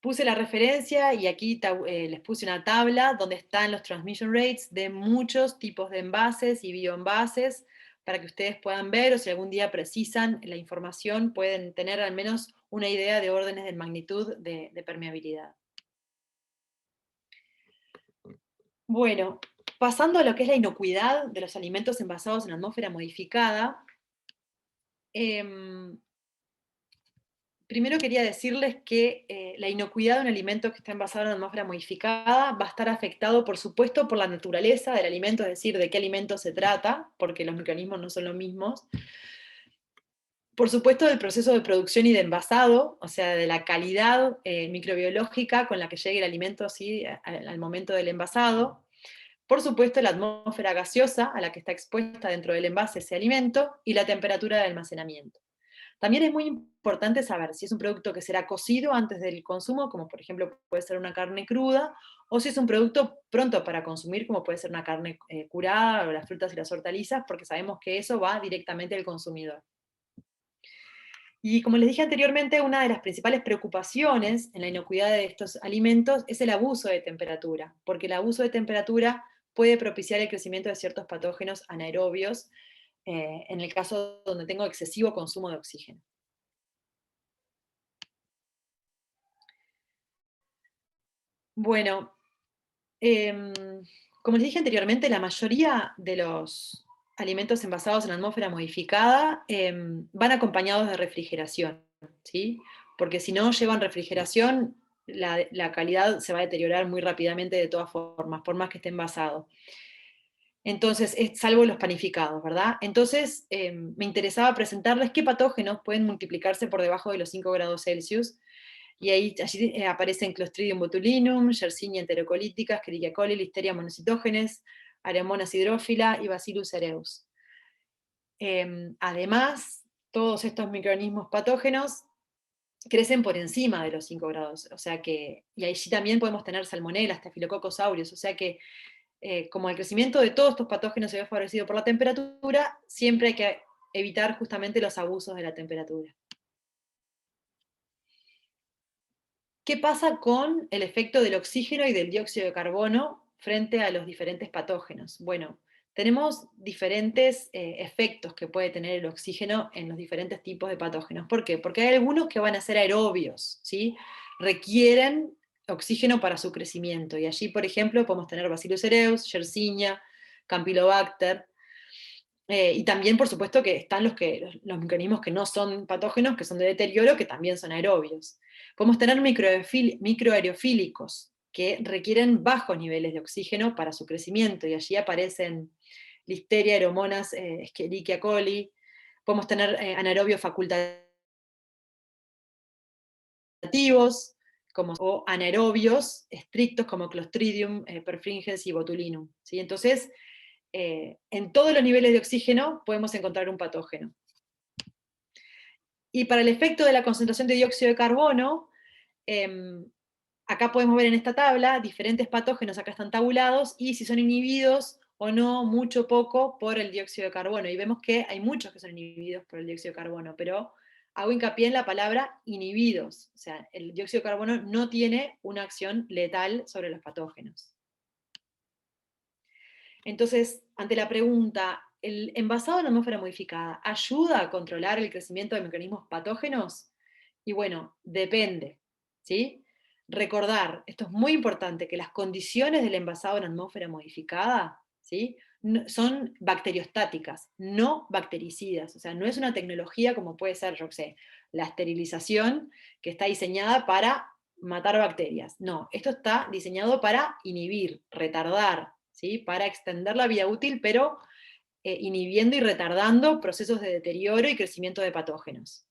Puse la referencia y aquí les puse una tabla donde están los transmission rates de muchos tipos de envases y bioenvases para que ustedes puedan ver, o si algún día precisan la información, pueden tener al menos una idea de órdenes de magnitud de permeabilidad. Bueno, pasando a lo que es la inocuidad de los alimentos envasados en atmósfera modificada, primero quería decirles que la inocuidad de un alimento que está envasado en atmósfera modificada va a estar afectado, por supuesto, por la naturaleza del alimento, es decir, de qué alimento se trata, porque los microorganismos no son los mismos. Por supuesto, del proceso de producción y de envasado, o sea, de la calidad microbiológica con la que llegue el alimento, ¿sí? al momento del envasado. Por supuesto, la atmósfera gaseosa a la que está expuesta dentro del envase ese alimento, y la temperatura de almacenamiento. También es muy importante saber si es un producto que será cocido antes del consumo, como por ejemplo puede ser una carne cruda, o si es un producto pronto para consumir, como puede ser una carne curada, o las frutas y las hortalizas, porque sabemos que eso va directamente al consumidor. Y como les dije anteriormente, una de las principales preocupaciones en la inocuidad de estos alimentos es el abuso de temperatura, porque el abuso de temperatura puede propiciar el crecimiento de ciertos patógenos anaerobios, en el caso donde tengo excesivo consumo de oxígeno. Bueno, como les dije anteriormente, la mayoría de los alimentos envasados en atmósfera modificada van acompañados de refrigeración, ¿sí? Porque si no llevan refrigeración, la calidad se va a deteriorar muy rápidamente de todas formas, por más que esté envasado. Entonces, salvo los panificados, ¿verdad? Entonces, me interesaba presentarles qué patógenos pueden multiplicarse por debajo de los 5 grados Celsius. y allí aparecen Clostridium botulinum, Yersinia enterocolítica, Escherichia coli, Listeria monocytogenes, Aeromonas hydrophila y Bacillus cereus. Además, todos estos microorganismos patógenos crecen por encima de los 5 grados, o sea que, y allí también podemos tener salmonella, Staphylococcus aureus, o sea que como el crecimiento de todos estos patógenos se ve favorecido por la temperatura, siempre hay que evitar justamente los abusos de la temperatura. ¿Qué pasa con el efecto del oxígeno y del dióxido de carbono frente a los diferentes patógenos? Bueno, tenemos diferentes efectos que puede tener el oxígeno en los diferentes tipos de patógenos. ¿Por qué? Porque hay algunos que van a ser aerobios, ¿sí? Requieren oxígeno para su crecimiento, y allí, por ejemplo, podemos tener Bacillus cereus, Yersinia, Campylobacter, y también, por supuesto, que están los microorganismos que no son patógenos, que son de deterioro, que también son aerobios. Podemos tener microaerofílicos, que requieren bajos niveles de oxígeno para su crecimiento, y allí aparecen Listeria, Aeromonas, Escherichia coli. Podemos tener anaerobios facultativos, o anaerobios estrictos como Clostridium perfringens y Botulinum, ¿sí? Entonces, en todos los niveles de oxígeno podemos encontrar un patógeno. Y para el efecto de la concentración de dióxido de carbono, acá podemos ver en esta tabla diferentes patógenos, acá están tabulados, y si son inhibidos o no, mucho o poco, por el dióxido de carbono. Y vemos que hay muchos que son inhibidos por el dióxido de carbono, pero hago hincapié en la palabra inhibidos. O sea, el dióxido de carbono no tiene una acción letal sobre los patógenos. Entonces, ante la pregunta, ¿el envasado en atmósfera modificada ayuda a controlar el crecimiento de microorganismos patógenos? Y bueno, depende, ¿sí? Recordar, esto es muy importante, que las condiciones del envasado en atmósfera modificada, ¿sí?, son bacteriostáticas, no bactericidas. O sea, no es una tecnología como puede ser, yo qué sé, la esterilización, que está diseñada para matar bacterias. No, esto está diseñado para inhibir, retardar, ¿sí?, para extender la vida útil, pero inhibiendo y retardando procesos de deterioro y crecimiento de patógenos.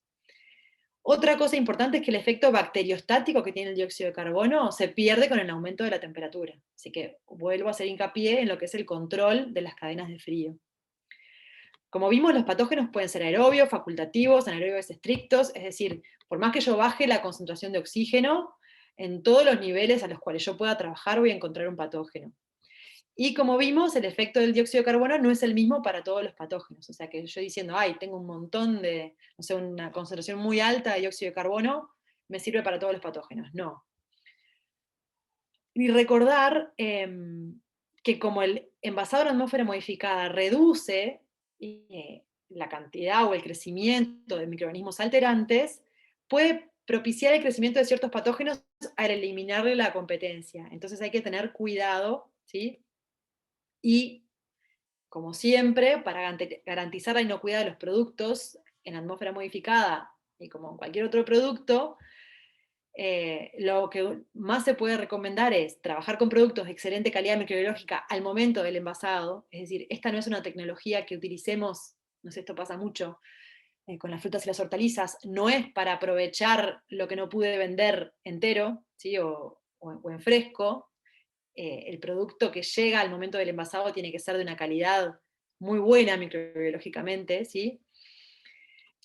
Otra cosa importante es que el efecto bacteriostático que tiene el dióxido de carbono se pierde con el aumento de la temperatura. Así que vuelvo a hacer hincapié en lo que es el control de las cadenas de frío. Como vimos, los patógenos pueden ser aerobios, facultativos, anaerobios estrictos, es decir, por más que yo baje la concentración de oxígeno, en todos los niveles a los cuales yo pueda trabajar voy a encontrar un patógeno. Y como vimos, el efecto del dióxido de carbono no es el mismo para todos los patógenos. O sea que yo diciendo, ay, tengo un montón de, no sé, una concentración muy alta de dióxido de carbono, me sirve para todos los patógenos. No. Y recordar que como el envasado en atmósfera modificada reduce la cantidad o el crecimiento de microorganismos alterantes, puede propiciar el crecimiento de ciertos patógenos al eliminarle la competencia. Entonces hay que tener cuidado, ¿sí? Y, como siempre, para garantizar la inocuidad de los productos en atmósfera modificada, y como en cualquier otro producto, lo que más se puede recomendar es trabajar con productos de excelente calidad microbiológica al momento del envasado. Es decir, esta no es una tecnología que utilicemos, no sé, esto pasa mucho con las frutas y las hortalizas, no es para aprovechar lo que no pude vender entero, ¿sí?, o en fresco. El producto que llega al momento del envasado tiene que ser de una calidad muy buena microbiológicamente, ¿sí?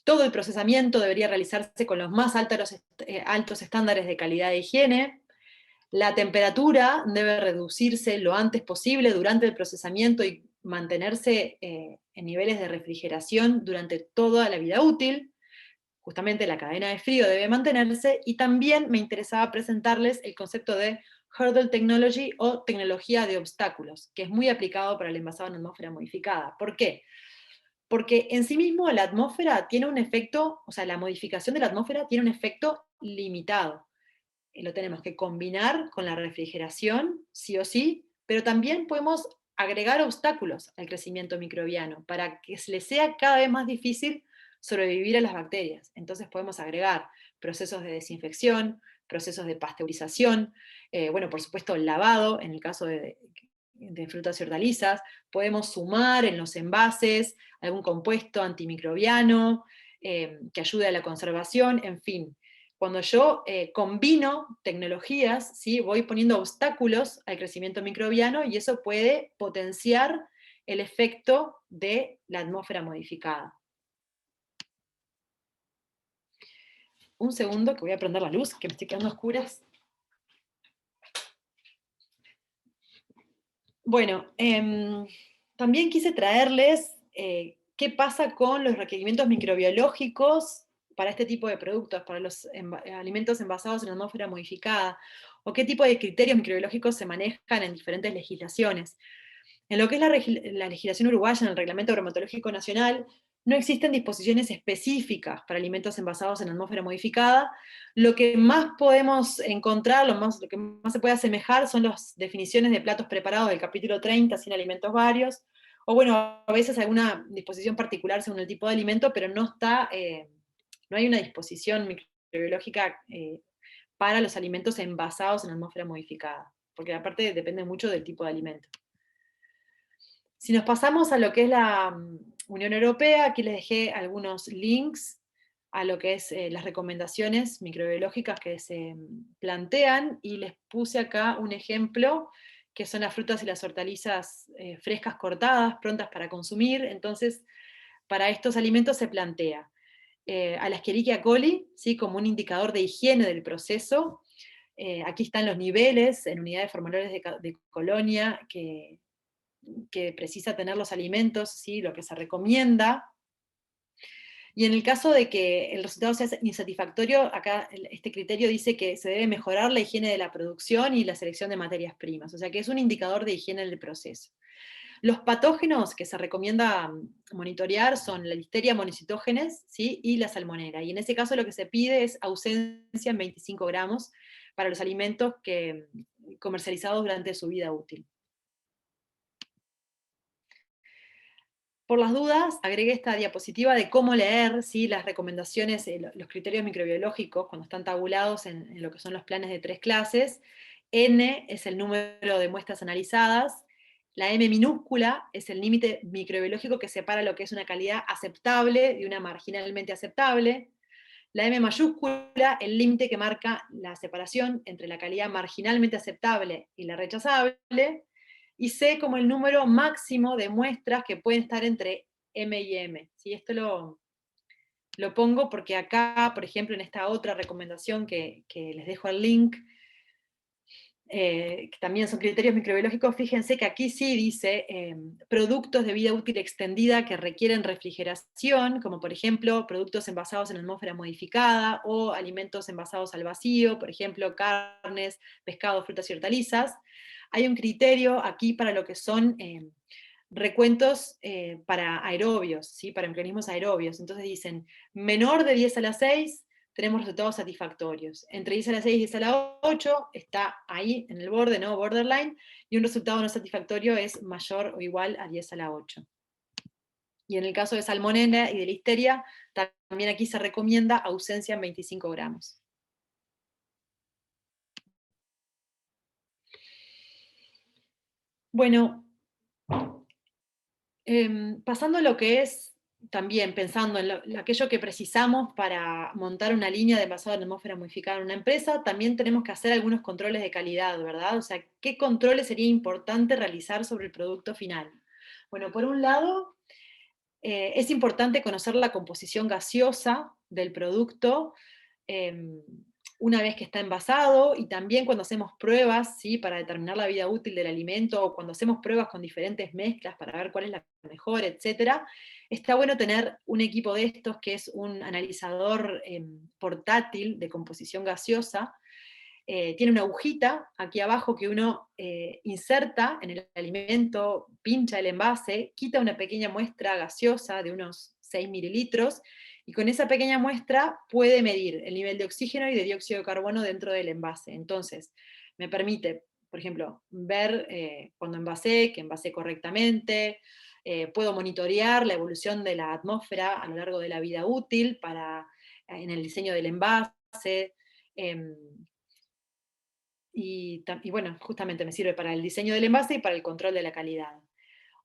Todo el procesamiento debería realizarse con los más altos estándares de calidad de higiene. La temperatura debe reducirse lo antes posible durante el procesamiento y mantenerse en niveles de refrigeración durante toda la vida útil. Justamente la cadena de frío debe mantenerse, y también me interesaba presentarles el concepto de Hurdle Technology o tecnología de obstáculos, que es muy aplicado para el envasado en atmósfera modificada. ¿Por qué? Porque en sí mismo la atmósfera tiene un efecto, o sea, la modificación de la atmósfera tiene un efecto limitado. Lo tenemos que combinar con la refrigeración, sí o sí, pero también podemos agregar obstáculos al crecimiento microbiano para que le sea cada vez más difícil sobrevivir a las bacterias. Entonces podemos agregar procesos de desinfección, procesos de pasteurización, bueno, por supuesto, lavado, en el caso de frutas y hortalizas. Podemos sumar en los envases algún compuesto antimicrobiano que ayude a la conservación, en fin. Cuando yo combino tecnologías, ¿sí? Voy poniendo obstáculos al crecimiento microbiano y eso puede potenciar el efecto de la atmósfera modificada. Un segundo que voy a prender la luz, que me estoy quedando a oscuras. Bueno, también quise traerles qué pasa con los requerimientos microbiológicos para este tipo de productos, para los alimentos envasados en atmósfera modificada, o qué tipo de criterios microbiológicos se manejan en diferentes legislaciones. En lo que es la legislación uruguaya, en el Reglamento Bromatológico Nacional, no existen disposiciones específicas para alimentos envasados en atmósfera modificada. Lo que más podemos encontrar, lo que más se puede asemejar son las definiciones de platos preparados del capítulo 30, sin alimentos varios, o bueno, a veces alguna disposición particular según el tipo de alimento, pero no hay una disposición microbiológica para los alimentos envasados en atmósfera modificada, porque aparte depende mucho del tipo de alimento. Si nos pasamos a lo que es la Unión Europea, aquí les dejé algunos links a lo que es las recomendaciones microbiológicas que se plantean, y les puse acá un ejemplo, que son las frutas y las hortalizas frescas cortadas, prontas para consumir. Entonces, para estos alimentos se plantea a la Escherichia coli, ¿sí? Como un indicador de higiene del proceso. Aquí están los niveles en unidades formulares de colonia que precisa tener los alimentos, ¿sí? Lo que se recomienda. Y en el caso de que el resultado sea insatisfactorio, acá este criterio dice que se debe mejorar la higiene de la producción y la selección de materias primas, o sea que es un indicador de higiene en el proceso. Los patógenos que se recomienda monitorear son la Listeria monocytogenes, ¿sí? Y la salmonela. Y en ese caso lo que se pide es ausencia en 25 gramos para los alimentos comercializados durante su vida útil. Por las dudas, agregué esta diapositiva de cómo leer, ¿sí? Las recomendaciones, los criterios microbiológicos, cuando están tabulados en lo que son los planes de 3 clases. N es el número de muestras analizadas. La M minúscula es el límite microbiológico que separa lo que es una calidad aceptable de una marginalmente aceptable. La M mayúscula, el límite que marca la separación entre la calidad marginalmente aceptable y la rechazable. Y C como el número máximo de muestras que pueden estar entre M y M. ¿Sí? Esto lo pongo porque acá, por ejemplo, en esta otra recomendación que les dejo el link, que también son criterios microbiológicos, fíjense que aquí sí dice productos de vida útil extendida que requieren refrigeración, como por ejemplo productos envasados en atmósfera modificada, o alimentos envasados al vacío, por ejemplo carnes, pescados, frutas y hortalizas. Hay un criterio aquí para lo que son recuentos para aerobios, ¿sí? Para organismos aerobios. Entonces dicen, menor de 10 a la 6, tenemos resultados satisfactorios. Entre 10 a la 6 y 10 a la 8 está ahí en el borde, ¿no? Borderline, y un resultado no satisfactorio es mayor o igual a 10 a la 8. Y en el caso de salmonella y de listeria, también aquí se recomienda ausencia en 25 gramos. Bueno, pasando a lo que es también pensando en aquello que precisamos para montar una línea de envasado en atmósfera modificada en una empresa, también tenemos que hacer algunos controles de calidad, ¿verdad? O sea, ¿qué controles sería importante realizar sobre el producto final? Bueno, por un lado, es importante conocer la composición gaseosa del producto una vez que está envasado, y también cuando hacemos pruebas, ¿sí? Para determinar la vida útil del alimento, o cuando hacemos pruebas con diferentes mezclas para ver cuál es la mejor, etc. Está bueno tener un equipo de estos que es un analizador portátil de composición gaseosa. Tiene una agujita aquí abajo que uno inserta en el alimento, pincha el envase, quita una pequeña muestra gaseosa de unos 6 mililitros, y con esa pequeña muestra puede medir el nivel de oxígeno y de dióxido de carbono dentro del envase. Entonces, me permite, por ejemplo, ver cuando envasé, que envasé correctamente, puedo monitorear la evolución de la atmósfera a lo largo de la vida útil en el diseño del envase, y bueno, justamente me sirve para el diseño del envase y para el control de la calidad.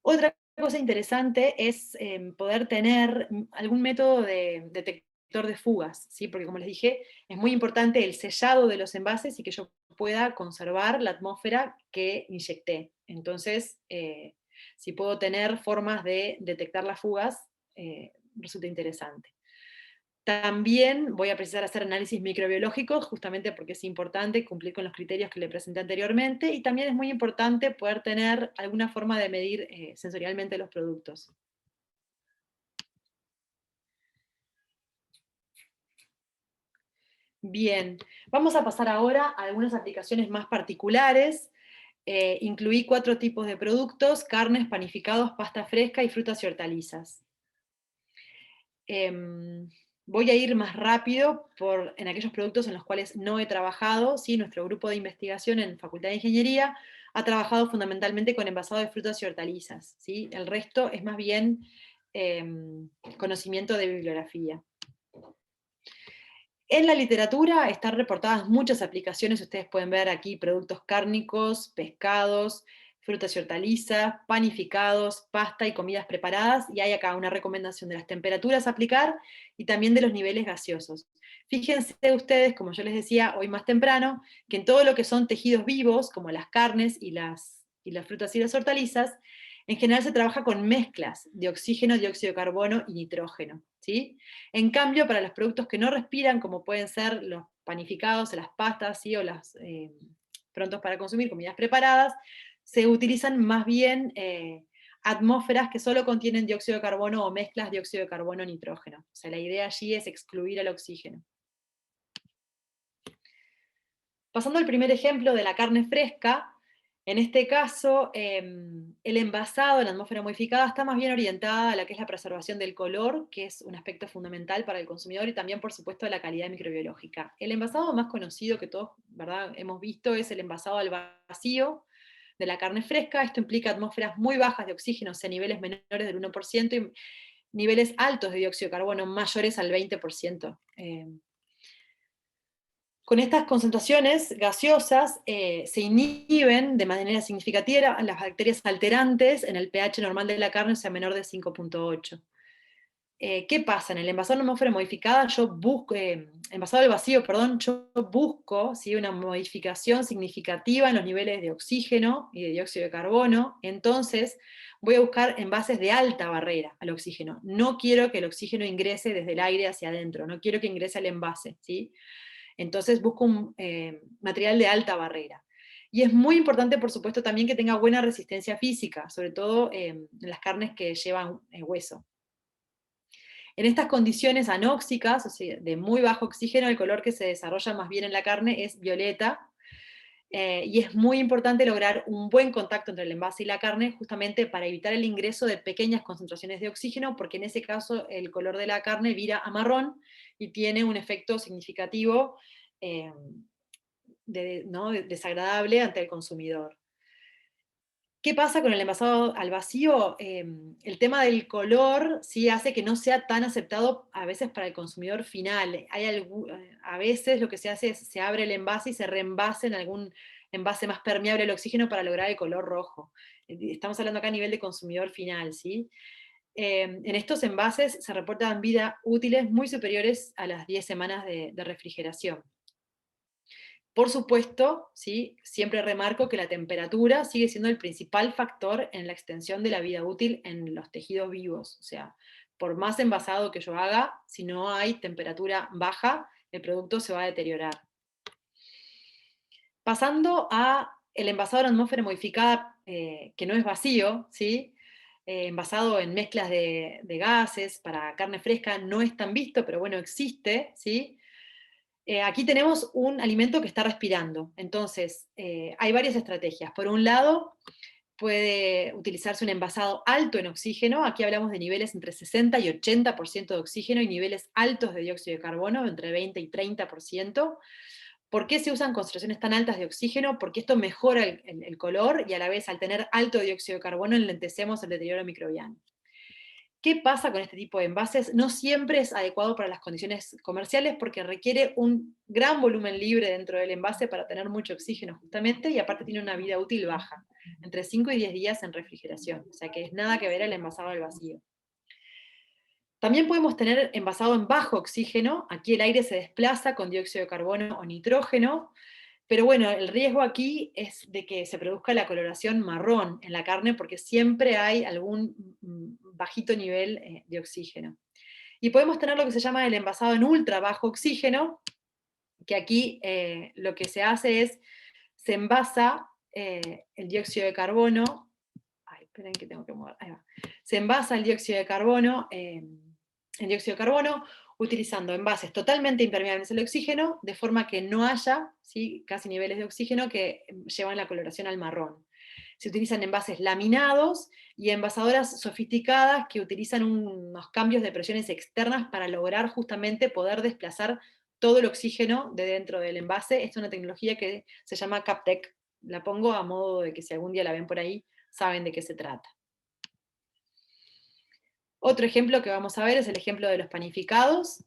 Otra cosa interesante es poder tener algún método de detector de fugas, ¿sí? Porque como les dije, es muy importante el sellado de los envases y que yo pueda conservar la atmósfera que inyecté. Entonces, si puedo tener formas de detectar las fugas, resulta interesante. También voy a precisar hacer análisis microbiológicos, justamente porque es importante cumplir con los criterios que le presenté anteriormente, y también es muy importante poder tener alguna forma de medir sensorialmente los productos. Bien, vamos a pasar ahora a algunas aplicaciones más particulares. Incluí 4 tipos de productos: carnes, panificados, pasta fresca y frutas y hortalizas. Voy a ir más rápido en aquellos productos en los cuales no he trabajado. ¿Sí? Nuestro grupo de investigación en Facultad de Ingeniería ha trabajado fundamentalmente con envasado de frutas y hortalizas, ¿sí? El resto es más bien conocimiento de bibliografía. En la literatura están reportadas muchas aplicaciones. Ustedes pueden ver aquí productos cárnicos, pescados, frutas y hortalizas, panificados, pasta y comidas preparadas, y hay acá una recomendación de las temperaturas a aplicar y también de los niveles gaseosos. Fíjense ustedes, como yo les decía hoy más temprano, que en todo lo que son tejidos vivos, como las carnes y las frutas y las hortalizas, en general se trabaja con mezclas de oxígeno, dióxido de carbono y nitrógeno, ¿sí? En cambio, para los productos que no respiran, como pueden ser los panificados, las pastas, ¿sí? O los prontos para consumir, comidas preparadas, se utilizan más bien atmósferas que solo contienen dióxido de carbono o mezclas de dióxido de carbono-nitrógeno. O sea, la idea allí es excluir el oxígeno. Pasando al primer ejemplo de la carne fresca, en este caso, el envasado en la atmósfera modificada está más bien orientada a la que es la preservación del color, que es un aspecto fundamental para el consumidor, y también, por supuesto, de la calidad microbiológica. El envasado más conocido que todos, ¿verdad?, hemos visto es el envasado al vacío de la carne fresca. Esto implica atmósferas muy bajas de oxígeno, o sea, niveles menores del 1%, y niveles altos de dióxido de carbono mayores al 20%. Con estas concentraciones gaseosas se inhiben de manera significativa las bacterias alterantes en el pH normal de la carne, o sea, menor de 5.8. ¿Qué pasa? En el envasado en atmósfera modificada, envasado al vacío, perdón, yo busco, ¿sí?, una modificación significativa en los niveles de oxígeno y de dióxido de carbono. Entonces voy a buscar envases de alta barrera al oxígeno. No quiero que el oxígeno ingrese desde el aire hacia adentro, no quiero que ingrese al envase, ¿sí? Entonces busco un material de alta barrera. Y es muy importante, por supuesto, también que tenga buena resistencia física, sobre todo en las carnes que llevan hueso. En estas condiciones anóxicas, o sea, de muy bajo oxígeno, el color que se desarrolla más bien en la carne es violeta, y es muy importante lograr un buen contacto entre el envase y la carne, justamente para evitar el ingreso de pequeñas concentraciones de oxígeno, porque en ese caso el color de la carne vira a marrón y tiene un efecto significativo desagradable ante el consumidor. ¿Qué pasa con el envasado al vacío? El tema del color sí hace que no sea tan aceptado a veces para el consumidor final. A veces lo que se hace es se abre el envase y se reenvase en algún envase más permeable al oxígeno para lograr el color rojo. Estamos hablando acá a nivel de consumidor final, ¿sí? En estos envases se reportan vidas útiles muy superiores a las 10 semanas de refrigeración. Por supuesto, ¿sí?, siempre remarco que la temperatura sigue siendo el principal factor en la extensión de la vida útil en los tejidos vivos. O sea, por más envasado que yo haga, si no hay temperatura baja, el producto se va a deteriorar. Pasando a el envasado en atmósfera modificada, que no es vacío, ¿sí? Envasado en mezclas de gases para carne fresca, no es tan visto, pero bueno, existe, ¿sí? Aquí tenemos un alimento que está respirando. Entonces, hay varias estrategias. Por un lado, puede utilizarse un envasado alto en oxígeno. Aquí hablamos de niveles entre 60 y 80% de oxígeno y niveles altos de dióxido de carbono, entre 20 y 30%. ¿Por qué se usan concentraciones tan altas de oxígeno? Porque esto mejora el color, y a la vez, al tener alto dióxido de carbono, enlentecemos el deterioro microbiano. ¿Qué pasa con este tipo de envases? No siempre es adecuado para las condiciones comerciales, porque requiere un gran volumen libre dentro del envase para tener mucho oxígeno justamente, y aparte tiene una vida útil baja, entre 5 y 10 días en refrigeración, o sea que es nada que ver el envasado al vacío. También podemos tener envasado en bajo oxígeno, aquí el aire se desplaza con dióxido de carbono o nitrógeno, pero bueno, el riesgo aquí es de que se produzca la coloración marrón en la carne porque siempre hay algún bajito nivel de oxígeno. Y podemos tener lo que se llama el envasado en ultra bajo oxígeno, que aquí lo que se hace es, se envasa el dióxido de carbono, ay, esperen que tengo que mover, ahí va. Se envasa el dióxido de carbono utilizando envases totalmente impermeables al oxígeno, de forma que no haya, ¿sí?, casi niveles de oxígeno que llevan la coloración al marrón. Se utilizan envases laminados y envasadoras sofisticadas que utilizan unos cambios de presiones externas para lograr justamente poder desplazar todo el oxígeno de dentro del envase. Esta es una tecnología que se llama CapTech. La pongo a modo de que si algún día la ven por ahí, saben de qué se trata. Otro ejemplo que vamos a ver es el ejemplo de los panificados.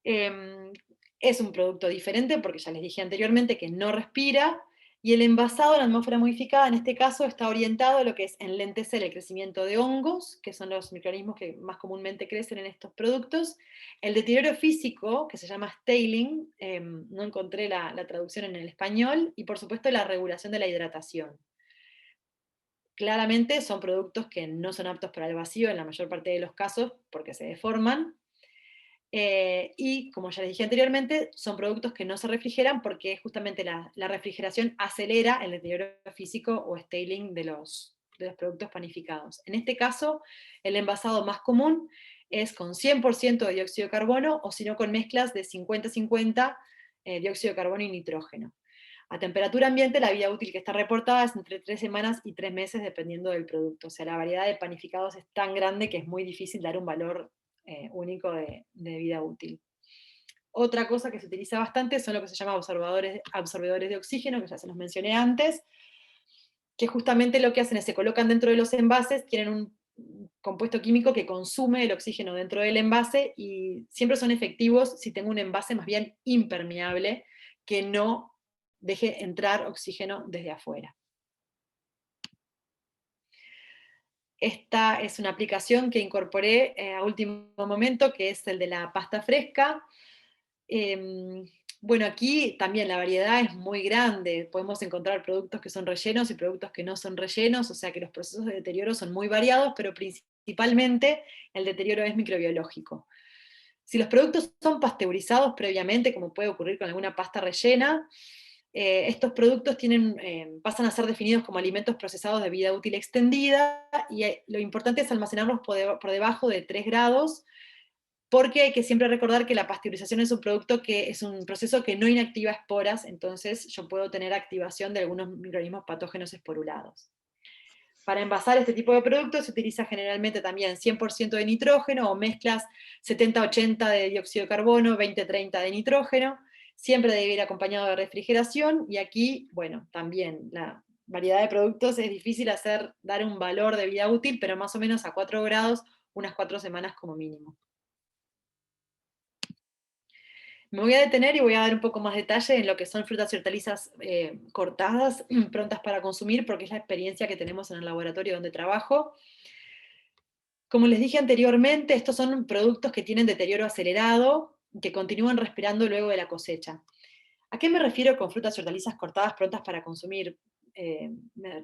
Es un producto diferente porque ya les dije anteriormente que no respira, y el envasado en atmósfera modificada, en este caso, está orientado a lo que es enlentecer el crecimiento de hongos, que son los microorganismos que más comúnmente crecen en estos productos, el deterioro físico, que se llama staling, no encontré la traducción en el español, y por supuesto la regulación de la hidratación. Claramente son productos que no son aptos para el vacío en la mayor parte de los casos porque se deforman, y como ya les dije anteriormente, son productos que no se refrigeran porque justamente la refrigeración acelera el deterioro físico o staling de los productos panificados. En este caso, el envasado más común es con 100% de dióxido de carbono, o si no con mezclas de 50-50 dióxido de carbono y nitrógeno. A temperatura ambiente, la vida útil que está reportada es entre 3 semanas y 3 meses, dependiendo del producto. O sea, la variedad de panificados es tan grande que es muy difícil dar un valor único de vida útil. Otra cosa que se utiliza bastante son lo que se llama absorbedores de oxígeno, que ya se los mencioné antes, que justamente lo que hacen es se colocan dentro de los envases, tienen un compuesto químico que consume el oxígeno dentro del envase, y siempre son efectivos si tengo un envase más bien impermeable, que no deje entrar oxígeno desde afuera. Esta es una aplicación que incorporé a último momento, que es el de la pasta fresca. Bueno, aquí también la variedad es muy grande. Podemos encontrar productos que son rellenos y productos que no son rellenos, o sea que los procesos de deterioro son muy variados, pero principalmente el deterioro es microbiológico. Si los productos son pasteurizados previamente, como puede ocurrir con alguna pasta rellena, estos productos pasan a ser definidos como alimentos procesados de vida útil extendida, y lo importante es almacenarlos por debajo de 3 grados, porque hay que siempre recordar que la pasteurización es un proceso que no inactiva esporas, entonces yo puedo tener activación de algunos microorganismos patógenos esporulados. Para envasar este tipo de productos se utiliza generalmente también 100% de nitrógeno, o mezclas 70-80 de dióxido de carbono, 20-30 de nitrógeno. Siempre debe ir acompañado de refrigeración, y aquí, bueno, también la variedad de productos es difícil dar un valor de vida útil, pero más o menos a 4 grados, unas 4 semanas como mínimo. Me voy a detener y voy a dar un poco más detalle en lo que son frutas y hortalizas cortadas, prontas para consumir, porque es la experiencia que tenemos en el laboratorio donde trabajo. Como les dije anteriormente, estos son productos que tienen deterioro acelerado, que continúan respirando luego de la cosecha. ¿A qué me refiero con frutas y hortalizas cortadas prontas para consumir?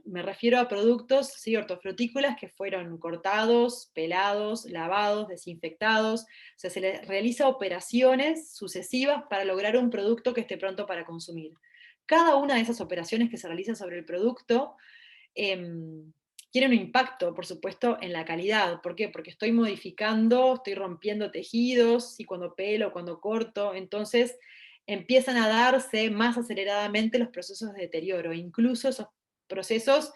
Me refiero a productos, ¿sí?, hortofrutícolas que fueron cortados, pelados, lavados, desinfectados. O sea, se les realiza operaciones sucesivas para lograr un producto que esté pronto para consumir. Cada una de esas operaciones que se realizan sobre el producto tiene un impacto, por supuesto, en la calidad. ¿Por qué? Porque estoy modificando, estoy rompiendo tejidos, y cuando pelo, cuando corto, entonces empiezan a darse más aceleradamente los procesos de deterioro. Incluso esos procesos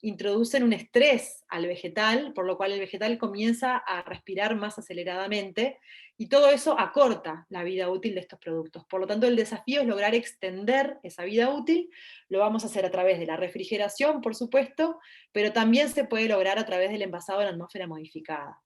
introducen un estrés al vegetal, por lo cual el vegetal comienza a respirar más aceleradamente, y todo eso acorta la vida útil de estos productos. Por lo tanto, el desafío es lograr extender esa vida útil. Lo vamos a hacer a través de la refrigeración, por supuesto, pero también se puede lograr a través del envasado en atmósfera modificada.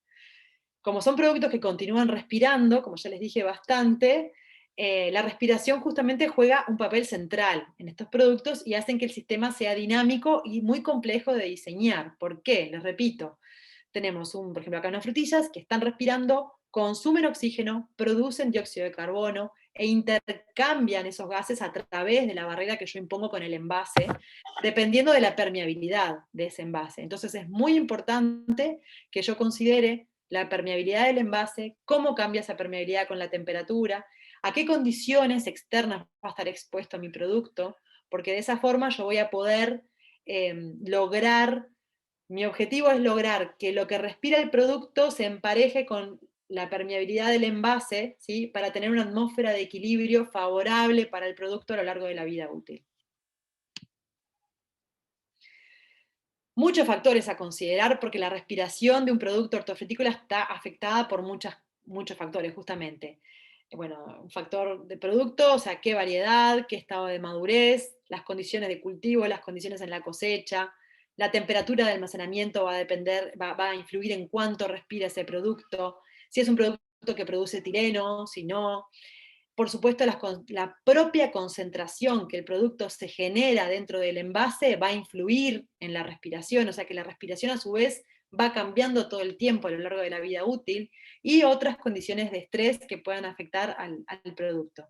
Como son productos que continúan respirando, como ya les dije bastante, la respiración justamente juega un papel central en estos productos y hacen que el sistema sea dinámico y muy complejo de diseñar. ¿Por qué? Les repito, tenemos, por ejemplo, acá unas frutillas que están respirando, consumen oxígeno, producen dióxido de carbono e intercambian esos gases a través de la barrera que yo impongo con el envase, dependiendo de la permeabilidad de ese envase. Entonces es muy importante que yo considere la permeabilidad del envase, cómo cambia esa permeabilidad con la temperatura, a qué condiciones externas va a estar expuesto mi producto, porque de esa forma yo voy a poder lograr, mi objetivo es lograr que lo que respira el producto se empareje con la permeabilidad del envase, ¿sí? Para tener una atmósfera de equilibrio favorable para el producto a lo largo de la vida útil. Muchos factores a considerar porque la respiración de un producto hortofrutícola está afectada por muchos factores, justamente. Bueno, un factor de producto, o sea, qué variedad, qué estado de madurez, las condiciones de cultivo, las condiciones en la cosecha, la temperatura de almacenamiento va a influir en cuánto respira ese producto, si es un producto que produce etileno, si no. Por supuesto, la propia concentración que el producto se genera dentro del envase va a influir en la respiración, o sea que la respiración a su vez va cambiando todo el tiempo a lo largo de la vida útil, y otras condiciones de estrés que puedan afectar al producto.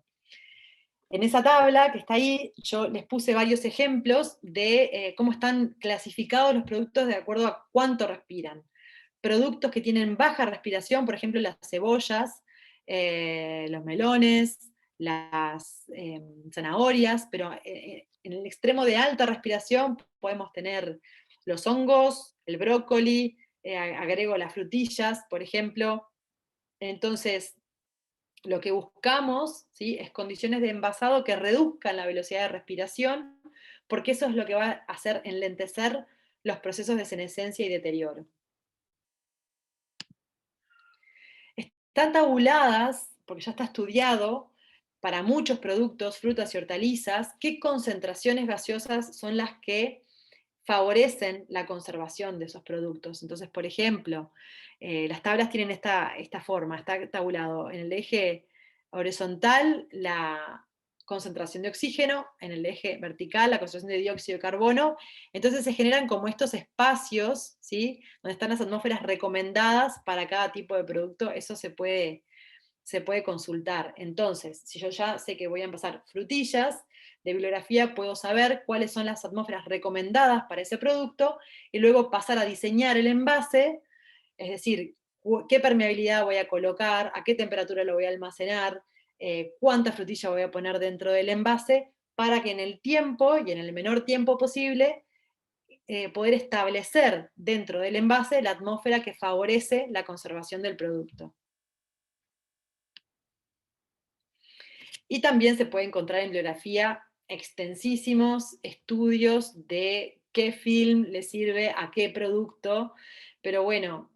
En esa tabla que está ahí, yo les puse varios ejemplos de cómo están clasificados los productos de acuerdo a cuánto respiran. Productos que tienen baja respiración, por ejemplo, las cebollas, los melones, las zanahorias, pero en el extremo de alta respiración podemos tener los hongos, el brócoli, agrego las frutillas, por ejemplo. Entonces, lo que buscamos, ¿sí?, es condiciones de envasado que reduzcan la velocidad de respiración, porque eso es lo que va a hacer enlentecer los procesos de senescencia y deterioro. Están tabuladas, porque ya está estudiado, para muchos productos, frutas y hortalizas, qué concentraciones gaseosas son las que favorecen la conservación de esos productos. Entonces, por ejemplo, las tablas tienen esta forma, está tabulado en el eje horizontal la concentración de oxígeno, en el eje vertical la concentración de dióxido de carbono. Entonces se generan como estos espacios, ¿sí?, donde están las atmósferas recomendadas para cada tipo de producto. Eso se puede consultar. Entonces, si yo ya sé que voy a envasar frutillas, de bibliografía puedo saber cuáles son las atmósferas recomendadas para ese producto, y luego pasar a diseñar el envase, es decir, qué permeabilidad voy a colocar, a qué temperatura lo voy a almacenar, cuánta frutilla voy a poner dentro del envase, para que en el tiempo, y en el menor tiempo posible, poder establecer dentro del envase la atmósfera que favorece la conservación del producto. Y también se puede encontrar en bibliografía extensísimos estudios de qué film le sirve a qué producto, pero bueno,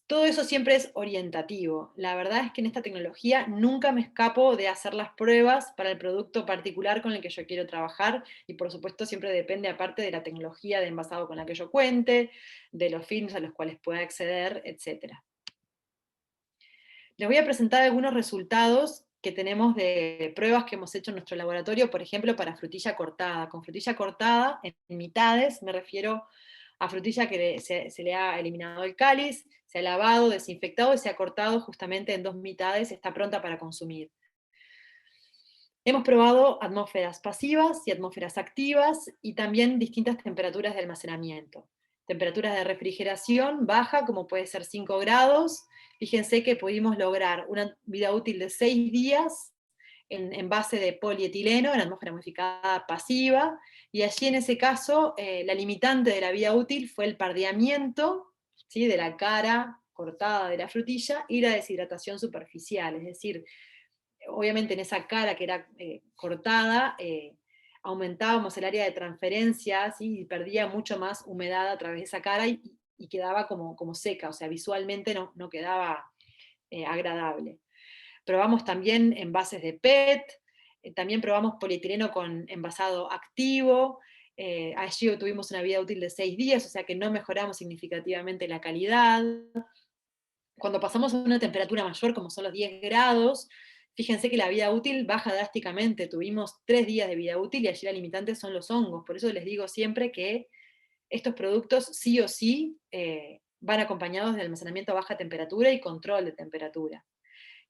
todo eso siempre es orientativo. La verdad es que en esta tecnología nunca me escapo de hacer las pruebas para el producto particular con el que yo quiero trabajar, y por supuesto siempre depende aparte de la tecnología de envasado con la que yo cuente, de los films a los cuales pueda acceder, etc. Les voy a presentar algunos resultados que tenemos de pruebas que hemos hecho en nuestro laboratorio, por ejemplo, para frutilla cortada. Con frutilla cortada, en mitades, me refiero a frutilla que se le ha eliminado el cáliz, se ha lavado, desinfectado y se ha cortado justamente en 2 mitades, está pronta para consumir. Hemos probado atmósferas pasivas y atmósferas activas, y también distintas temperaturas de almacenamiento. Temperaturas de refrigeración baja, como puede ser 5 grados. Fíjense que pudimos lograr una vida útil de 6 días en envase de polietileno, en atmósfera modificada pasiva, y allí en ese caso la limitante de la vida útil fue el pardeamiento, ¿sí?, de la cara cortada de la frutilla y la deshidratación superficial, es decir, obviamente en esa cara que era cortada, aumentábamos el área de transferencia, ¿sí?, y perdía mucho más humedad a través de esa cara, y quedaba como seca, o sea, visualmente no quedaba agradable. Probamos también envases de PET, también probamos polietileno con envasado activo, allí tuvimos una vida útil de 6 días, o sea que no mejoramos significativamente la calidad. Cuando pasamos a una temperatura mayor, como son los 10 grados, fíjense que la vida útil baja drásticamente. Tuvimos 3 días de vida útil y allí la limitante son los hongos. Por eso les digo siempre que estos productos sí o sí van acompañados de almacenamiento a baja temperatura y control de temperatura.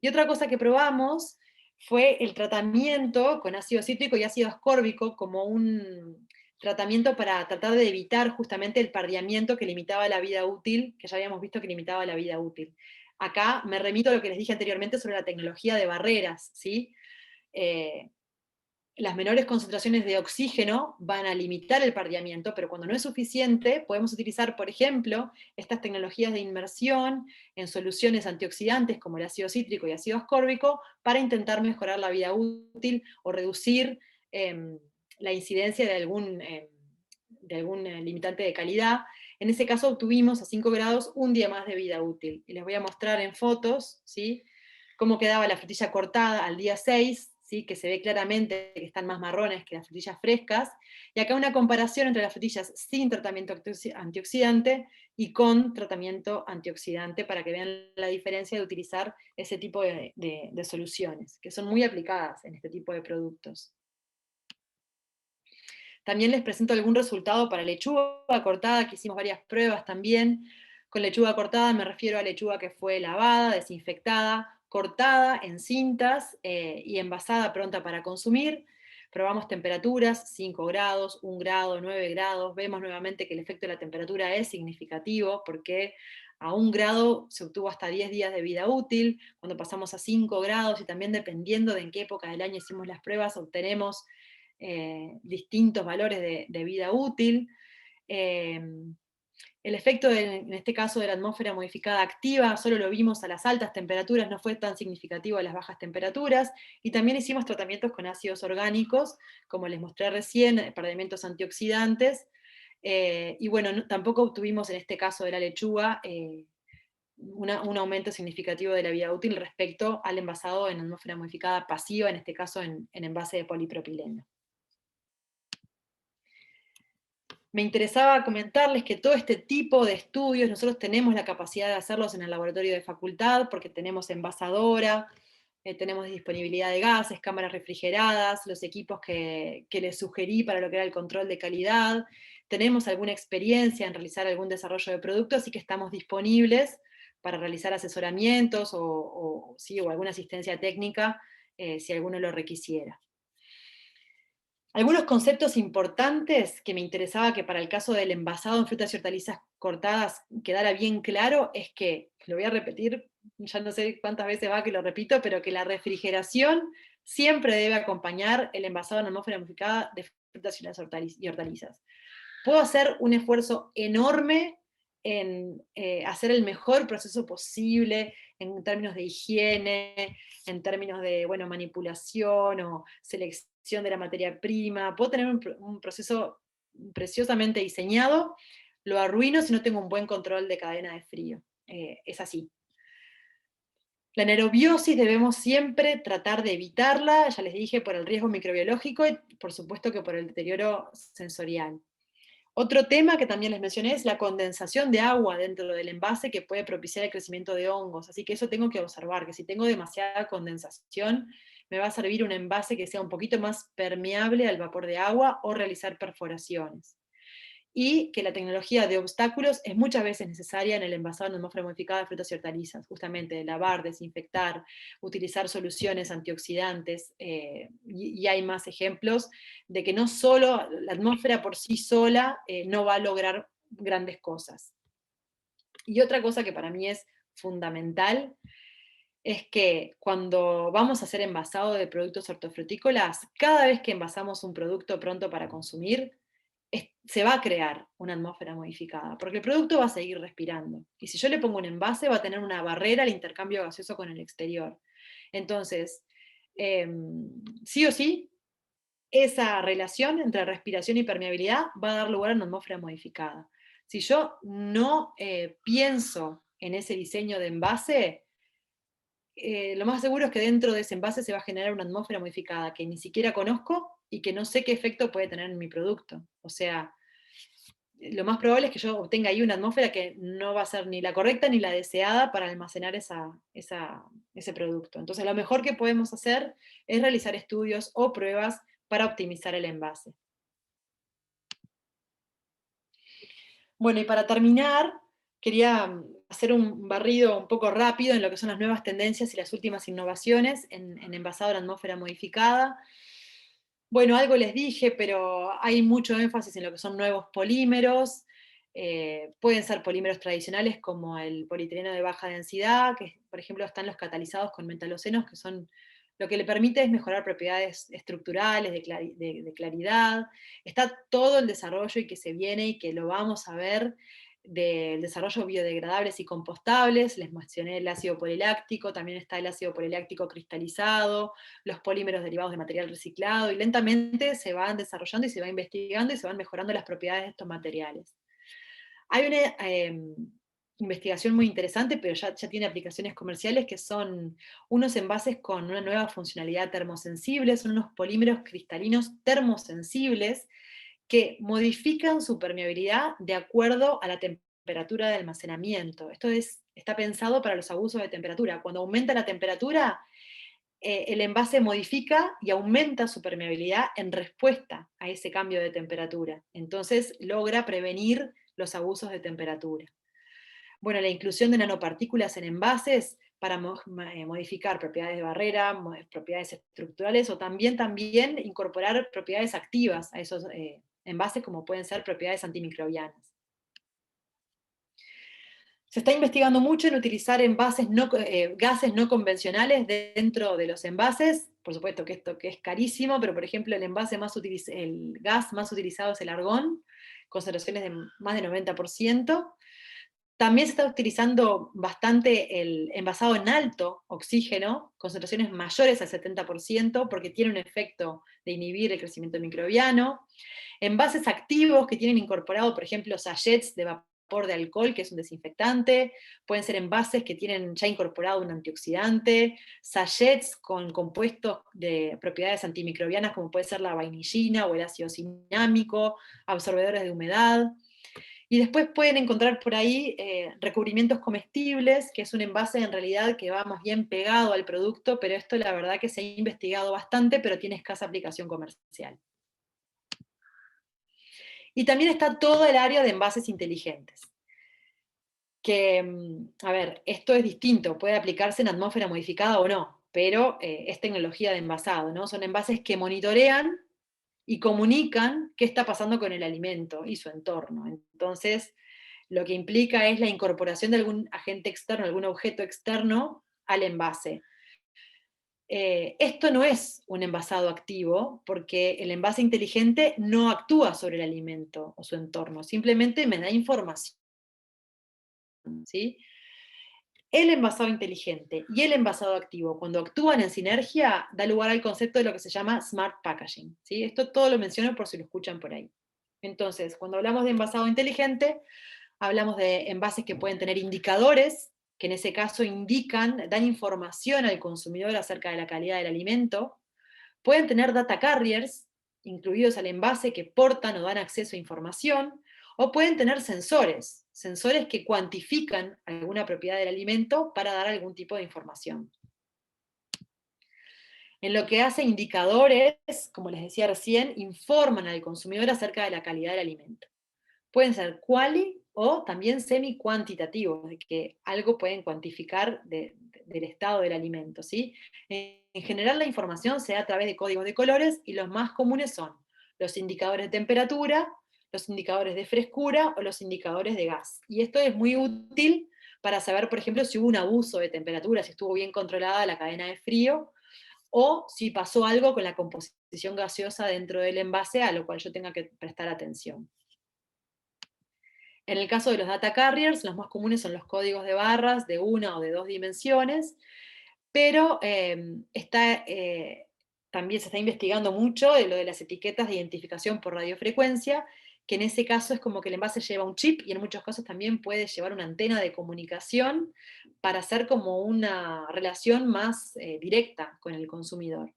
Y otra cosa que probamos fue el tratamiento con ácido cítrico y ácido ascórbico como un tratamiento para tratar de evitar justamente el pardeamiento que limitaba la vida útil, que ya habíamos visto que limitaba la vida útil. Acá me remito a lo que les dije anteriormente sobre la tecnología de barreras, ¿sí? Las menores concentraciones de oxígeno van a limitar el pardeamiento, pero cuando no es suficiente, podemos utilizar, por ejemplo, estas tecnologías de inmersión en soluciones antioxidantes como el ácido cítrico y ácido ascórbico para intentar mejorar la vida útil o reducir la incidencia de algún limitante de calidad. En ese caso obtuvimos a 5 grados un día más de vida útil. Y les voy a mostrar en fotos, ¿sí?, cómo quedaba la frutilla cortada al día 6, ¿sí?, que se ve claramente que están más marrones que las frutillas frescas, y acá una comparación entre las frutillas sin tratamiento antioxidante y con tratamiento antioxidante para que vean la diferencia de utilizar ese tipo de soluciones, que son muy aplicadas en este tipo de productos. También les presento algún resultado para lechuga cortada, que hicimos varias pruebas también. Con lechuga cortada me refiero a lechuga que fue lavada, desinfectada, cortada en cintas y envasada pronta para consumir. Probamos temperaturas, 5 grados, 1 grado, 9 grados. Vemos nuevamente que el efecto de la temperatura es significativo porque a 1 grado se obtuvo hasta 10 días de vida útil. Cuando pasamos a 5 grados, y también dependiendo de en qué época del año hicimos las pruebas, obtenemos distintos valores de vida útil. El efecto, en este caso, de la atmósfera modificada activa, solo lo vimos a las altas temperaturas, no fue tan significativo a las bajas temperaturas, y también hicimos tratamientos con ácidos orgánicos, como les mostré recién, para elementos antioxidantes, y bueno, tampoco obtuvimos en este caso de la lechuga un aumento significativo de la vida útil respecto al envasado en atmósfera modificada pasiva, en este caso en envase de polipropileno. Me interesaba comentarles que todo este tipo de estudios nosotros tenemos la capacidad de hacerlos en el laboratorio de facultad, porque tenemos envasadora, tenemos disponibilidad de gases, cámaras refrigeradas, los equipos que les sugerí para lo que era el control de calidad, tenemos alguna experiencia en realizar algún desarrollo de productos, así que estamos disponibles para realizar asesoramientos o alguna asistencia técnica si alguno lo requisiera. Algunos conceptos importantes que me interesaba que para el caso del envasado en frutas y hortalizas cortadas quedara bien claro es que, lo voy a repetir, ya no sé cuántas veces va que lo repito, pero que la refrigeración siempre debe acompañar el envasado en atmósfera modificada de frutas y hortalizas. Puedo hacer un esfuerzo enorme en hacer el mejor proceso posible en términos de higiene, en términos de manipulación o selección de la materia prima. Puedo tener un proceso preciosamente diseñado, lo arruino si no tengo un buen control de cadena de frío. Es así. La anaerobiosis debemos siempre tratar de evitarla, ya les dije, por el riesgo microbiológico y por supuesto que por el deterioro sensorial. Otro tema que también les mencioné es la condensación de agua dentro del envase que puede propiciar el crecimiento de hongos, así que eso tengo que observar, que si tengo demasiada condensación, me va a servir un envase que sea un poquito más permeable al vapor de agua o realizar perforaciones. Y que la tecnología de obstáculos es muchas veces necesaria en el envasado en atmósfera modificada de frutas y hortalizas, justamente lavar, desinfectar, utilizar soluciones antioxidantes, y hay más ejemplos de que no solo la atmósfera por sí sola no va a lograr grandes cosas. Y otra cosa que para mí es fundamental es que cuando vamos a hacer envasado de productos hortofrutícolas, cada vez que envasamos un producto pronto para consumir, se va a crear una atmósfera modificada, porque el producto va a seguir respirando. Y si yo le pongo un envase, va a tener una barrera al intercambio gaseoso con el exterior. Entonces, sí o sí, esa relación entre respiración y permeabilidad va a dar lugar a una atmósfera modificada. Si yo no pienso en ese diseño de envase, lo más seguro es que dentro de ese envase se va a generar una atmósfera modificada que ni siquiera conozco y que no sé qué efecto puede tener en mi producto. O sea, lo más probable es que yo obtenga ahí una atmósfera que no va a ser ni la correcta ni la deseada para almacenar ese producto. Entonces, lo mejor que podemos hacer es realizar estudios o pruebas para optimizar el envase. Bueno, y para terminar, quería hacer un barrido un poco rápido en lo que son las nuevas tendencias y las últimas innovaciones en envasado en atmósfera modificada. Bueno, algo les dije, pero hay mucho énfasis en lo que son nuevos polímeros. Pueden ser polímeros tradicionales como el polietileno de baja densidad, que por ejemplo están los catalizados con metalocenos, que son lo que le permite es mejorar propiedades estructurales, de claridad. Está todo el desarrollo y que se viene y que lo vamos a ver del desarrollo biodegradables y compostables. Les mencioné el ácido poliláctico, también está el ácido poliláctico cristalizado, los polímeros derivados de material reciclado, y lentamente se van desarrollando y se va investigando y se van mejorando las propiedades de estos materiales. Hay una investigación muy interesante, pero ya tiene aplicaciones comerciales, que son unos envases con una nueva funcionalidad termosensible, son unos polímeros cristalinos termosensibles que modifican su permeabilidad de acuerdo a la temperatura de almacenamiento. Esto está pensado para los abusos de temperatura. Cuando aumenta la temperatura, el envase modifica y aumenta su permeabilidad en respuesta a ese cambio de temperatura. Entonces logra prevenir los abusos de temperatura. Bueno, la inclusión de nanopartículas en envases para modificar propiedades de barrera, propiedades estructurales, o también incorporar propiedades activas a esos envases, como pueden ser propiedades antimicrobianas. Se está investigando mucho en utilizar gases no convencionales dentro de los envases. Por supuesto que esto que es carísimo, pero por ejemplo el gas más utilizado es el argón, concentraciones de más de 90%. También se está utilizando bastante el envasado en alto oxígeno, concentraciones mayores al 70%, porque tiene un efecto de inhibir el crecimiento microbiano. Envases activos que tienen incorporado, por ejemplo, sachets de vapor de alcohol, que es un desinfectante. Pueden ser envases que tienen ya incorporado un antioxidante. Sachets con compuestos de propiedades antimicrobianas, como puede ser la vainillina o el ácido cinámico, absorbedores de humedad. Y después pueden encontrar por ahí recubrimientos comestibles, que es un envase en realidad que va más bien pegado al producto, pero esto la verdad que se ha investigado bastante, pero tiene escasa aplicación comercial. Y también está todo el área de envases inteligentes. Que, a ver, esto es distinto, puede aplicarse en atmósfera modificada o no, pero es tecnología de envasado, ¿no? Son envases que monitorean y comunican qué está pasando con el alimento y su entorno. Entonces, lo que implica es la incorporación de algún agente externo, algún objeto externo al envase. Esto no es un envasado activo, porque el envase inteligente no actúa sobre el alimento o su entorno, simplemente me da información, ¿sí? El envasado inteligente y el envasado activo, cuando actúan en sinergia, da lugar al concepto de lo que se llama smart packaging, ¿sí? Esto todo lo menciono por si lo escuchan por ahí. Entonces, cuando hablamos de envasado inteligente, hablamos de envases que pueden tener indicadores, que en ese caso dan información al consumidor acerca de la calidad del alimento. Pueden tener data carriers, incluidos al envase, que portan o dan acceso a información. O pueden tener sensores que cuantifican alguna propiedad del alimento para dar algún tipo de información. En lo que hace indicadores, como les decía recién, informan al consumidor acerca de la calidad del alimento. Pueden ser quali o también semi-cuantitativos, de que algo pueden cuantificar del estado del alimento, ¿sí? En general la información se da a través de códigos de colores, y los más comunes son los indicadores de temperatura, los indicadores de frescura o los indicadores de gas. Y esto es muy útil para saber, por ejemplo, si hubo un abuso de temperatura, si estuvo bien controlada la cadena de frío, o si pasó algo con la composición gaseosa dentro del envase, a lo cual yo tenga que prestar atención. En el caso de los data carriers, los más comunes son los códigos de barras de 1 o de 2 dimensiones, pero también se está investigando mucho de lo de las etiquetas de identificación por radiofrecuencia, que en ese caso es como que el envase lleva un chip, y en muchos casos también puede llevar una antena de comunicación para hacer como una relación más directa con el consumidor.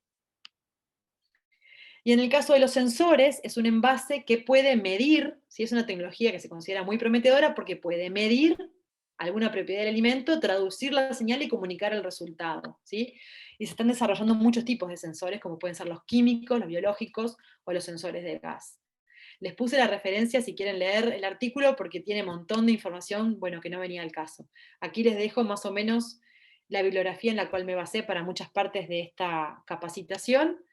Y en el caso de los sensores, es un envase que puede medir, ¿sí? Es una tecnología que se considera muy prometedora porque puede medir alguna propiedad del alimento, traducir la señal y comunicar el resultado, ¿sí? Y se están desarrollando muchos tipos de sensores, como pueden ser los químicos, los biológicos o los sensores de gas. Les puse la referencia si quieren leer el artículo porque tiene un montón de información, bueno, que no venía al caso. Aquí les dejo más o menos la bibliografía en la cual me basé para muchas partes de esta capacitación,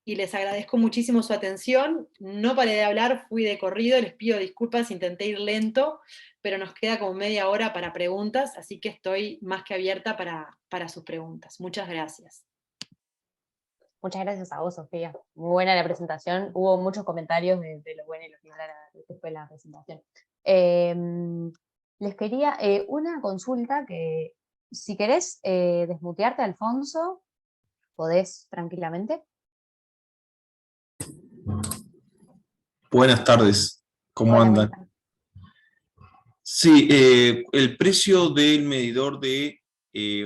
y les agradezco muchísimo su atención. No paré de hablar, fui de corrido, les pido disculpas, intenté ir lento, pero nos queda como media hora para preguntas, así que estoy más que abierta para sus preguntas. Muchas gracias. Muchas gracias a vos, Sofía. Muy buena la presentación. Hubo muchos comentarios de lo bueno y lo que mala que fue la presentación. Les quería una consulta que, si querés desmutearte, Alfonso, podés tranquilamente. Buenas tardes, ¿cómo Hola, andan? buenas tardes. Sí, el precio del medidor de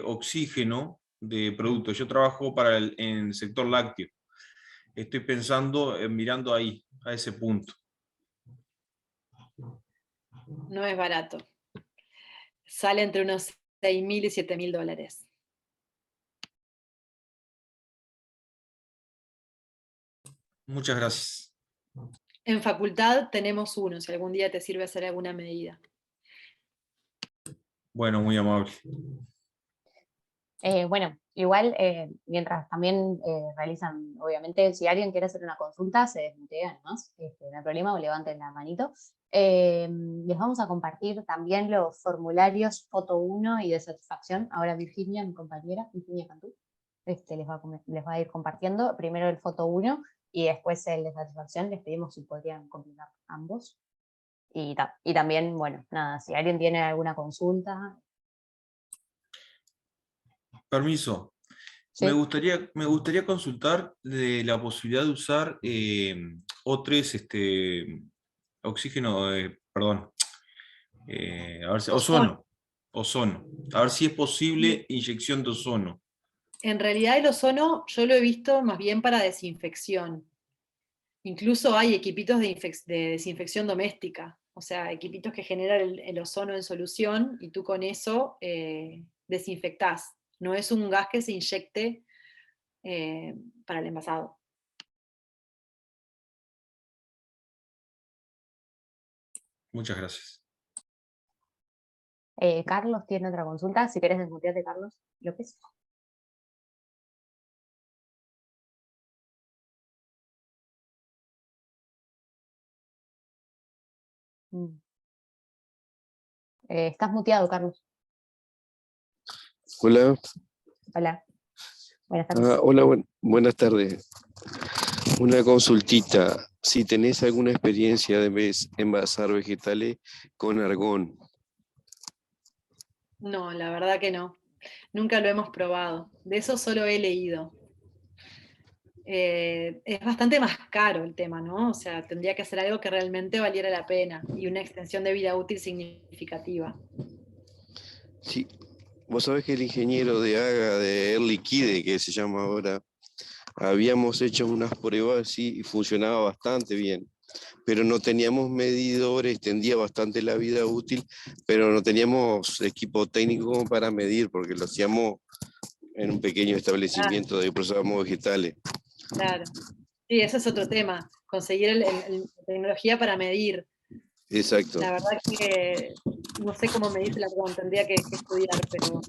oxígeno de productos. Yo trabajo en el sector lácteo. Estoy pensando, mirando ahí, a ese punto. No es barato. Sale entre unos $6.000 y $7.000. Muchas gracias. En facultad tenemos uno, si algún día te sirve hacer alguna medida. Bueno, muy amable. Bueno, igual, mientras también realizan, obviamente, si alguien quiere hacer una consulta, se desmutea nomás, no hay problema, o levanten la manito. Les vamos a compartir también los formularios Foto 1 y de satisfacción. Ahora Virginia, mi compañera, Virginia Cantú, les va a ir compartiendo primero el Foto 1 y después el de satisfacción. Les pedimos si podrían combinar ambos. Y también, bueno, nada, si alguien tiene alguna consulta. Permiso. Sí. Me gustaría consultar de la posibilidad de usar O3, oxígeno, perdón, a ver si, ozono. A ver si es posible inyección de ozono. En realidad el ozono yo lo he visto más bien para desinfección. Incluso hay equipitos de desinfección doméstica, o sea, equipitos que generan el ozono en solución y tú con eso desinfectás. No es un gas que se inyecte para el envasado. Muchas gracias. Carlos tiene otra consulta. Si querés desmutearte, Carlos López. Estás muteado, Carlos. Hola. Hola. Buenas tardes. Hola, buenas tardes. Una consultita. Si tenés alguna experiencia de envasar vegetales con argón. No, la verdad que no. Nunca lo hemos probado. De eso solo he leído. Es bastante más caro el tema, ¿no? O sea, tendría que hacer algo que realmente valiera la pena y una extensión de vida útil significativa. Sí. Vos sabés que el ingeniero de AGA, de Air Liquide, que se llama ahora, habíamos hecho unas pruebas y funcionaba bastante bien. Pero no teníamos medidores, extendía bastante la vida útil, pero no teníamos equipo técnico para medir, porque lo hacíamos en un pequeño establecimiento de procesábamos vegetales. Claro. Sí, ese es otro tema, conseguir la tecnología para medir. Exacto. La verdad que no sé cómo medirse la argón, tendría que estudiar, pero...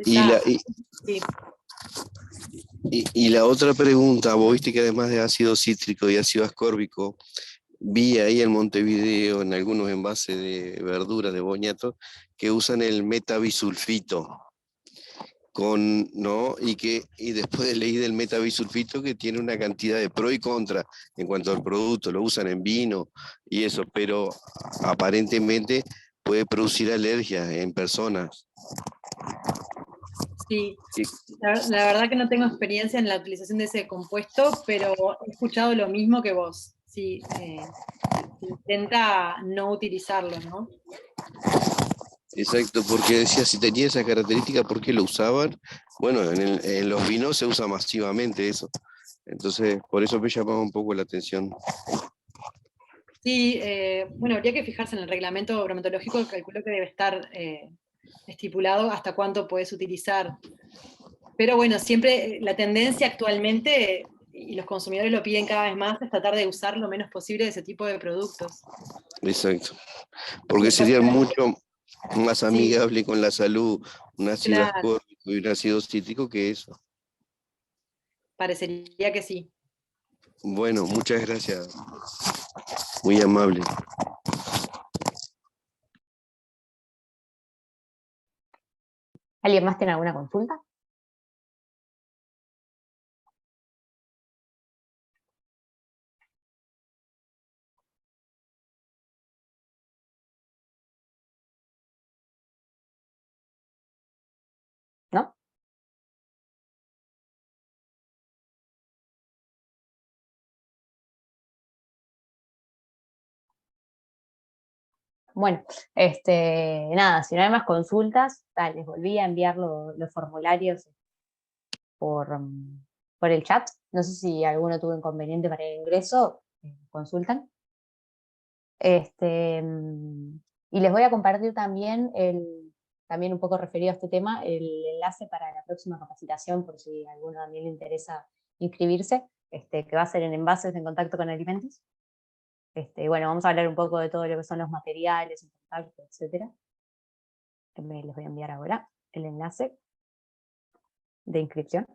Sí. Y la otra pregunta, vos viste que además de ácido cítrico y ácido ascórbico, vi ahí en Montevideo, en algunos envases de verduras, de boñatos, que usan el metabisulfito. Y después leí del metabisulfito que tiene una cantidad de pro y contra en cuanto al producto, lo usan en vino y eso, pero aparentemente puede producir alergias en personas. Sí, la verdad que no tengo experiencia en la utilización de ese compuesto, pero he escuchado lo mismo que vos. Sí, intenta no utilizarlo, ¿no? Exacto, porque decía, si tenía esa característica, ¿por qué lo usaban? Bueno, en los vinos se usa masivamente eso. Entonces, por eso me llamaba un poco la atención. Sí, bueno, habría que fijarse en el reglamento bromatológico, calculo que debe estar estipulado hasta cuánto puedes utilizar. Pero bueno, siempre la tendencia actualmente y los consumidores lo piden cada vez más, es tratar de usar lo menos posible de ese tipo de productos. Exacto. Porque sería mucho más amigable con la salud un ácido Claro, ascórbico y un ácido cítrico que eso. parecería que sí. Bueno, muchas gracias. Muy amable. ¿Alguien más tiene alguna consulta? ¿No? Bueno, nada, si no hay más consultas, les volví a enviar los formularios por el chat. No sé si alguno tuvo inconveniente para el ingreso, consultan. Y les voy a compartir también, también un poco referido a este tema, el enlace para la próxima capacitación, por si a alguno también le interesa inscribirse, que va a ser en envases en contacto con alimentos. Bueno, vamos a hablar un poco de todo lo que son los materiales, en contacto, etc. Les voy a enviar ahora el enlace de inscripción.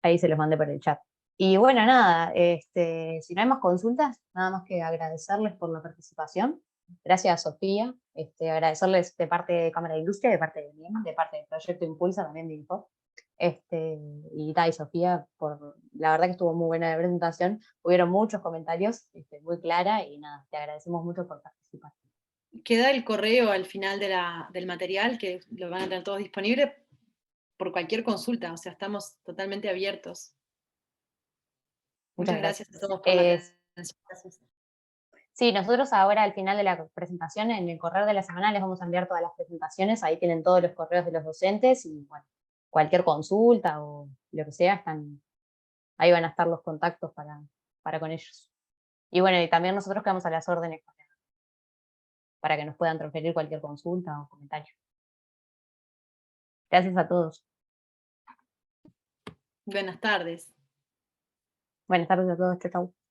Ahí se los mandé por el chat. Y bueno, nada, si no hay más consultas, nada más que agradecerles por la participación. Gracias, Sofía. Agradecerles de parte de Cámara de Industria, de parte de MIEM, de parte del Proyecto Impulsa, también de Info. Y Sofía, la verdad que estuvo muy buena la presentación. Hubieron muchos comentarios, muy clara, y nada, te agradecemos mucho por participar. Queda el correo al final del material, que lo van a tener todos disponible por cualquier consulta, o sea, estamos totalmente abiertos. Muchas gracias a todos por la atención. Gracias. Sí, nosotros ahora al final de la presentación, en el correo de la semana, les vamos a enviar todas las presentaciones, ahí tienen todos los correos de los docentes, y bueno, cualquier consulta o lo que sea, ahí van a estar los contactos para con ellos. Y bueno, y también nosotros quedamos a las órdenes para que nos puedan transferir cualquier consulta o comentario. Gracias a todos. Buenas tardes. Buenas tardes a todos, chau, chau.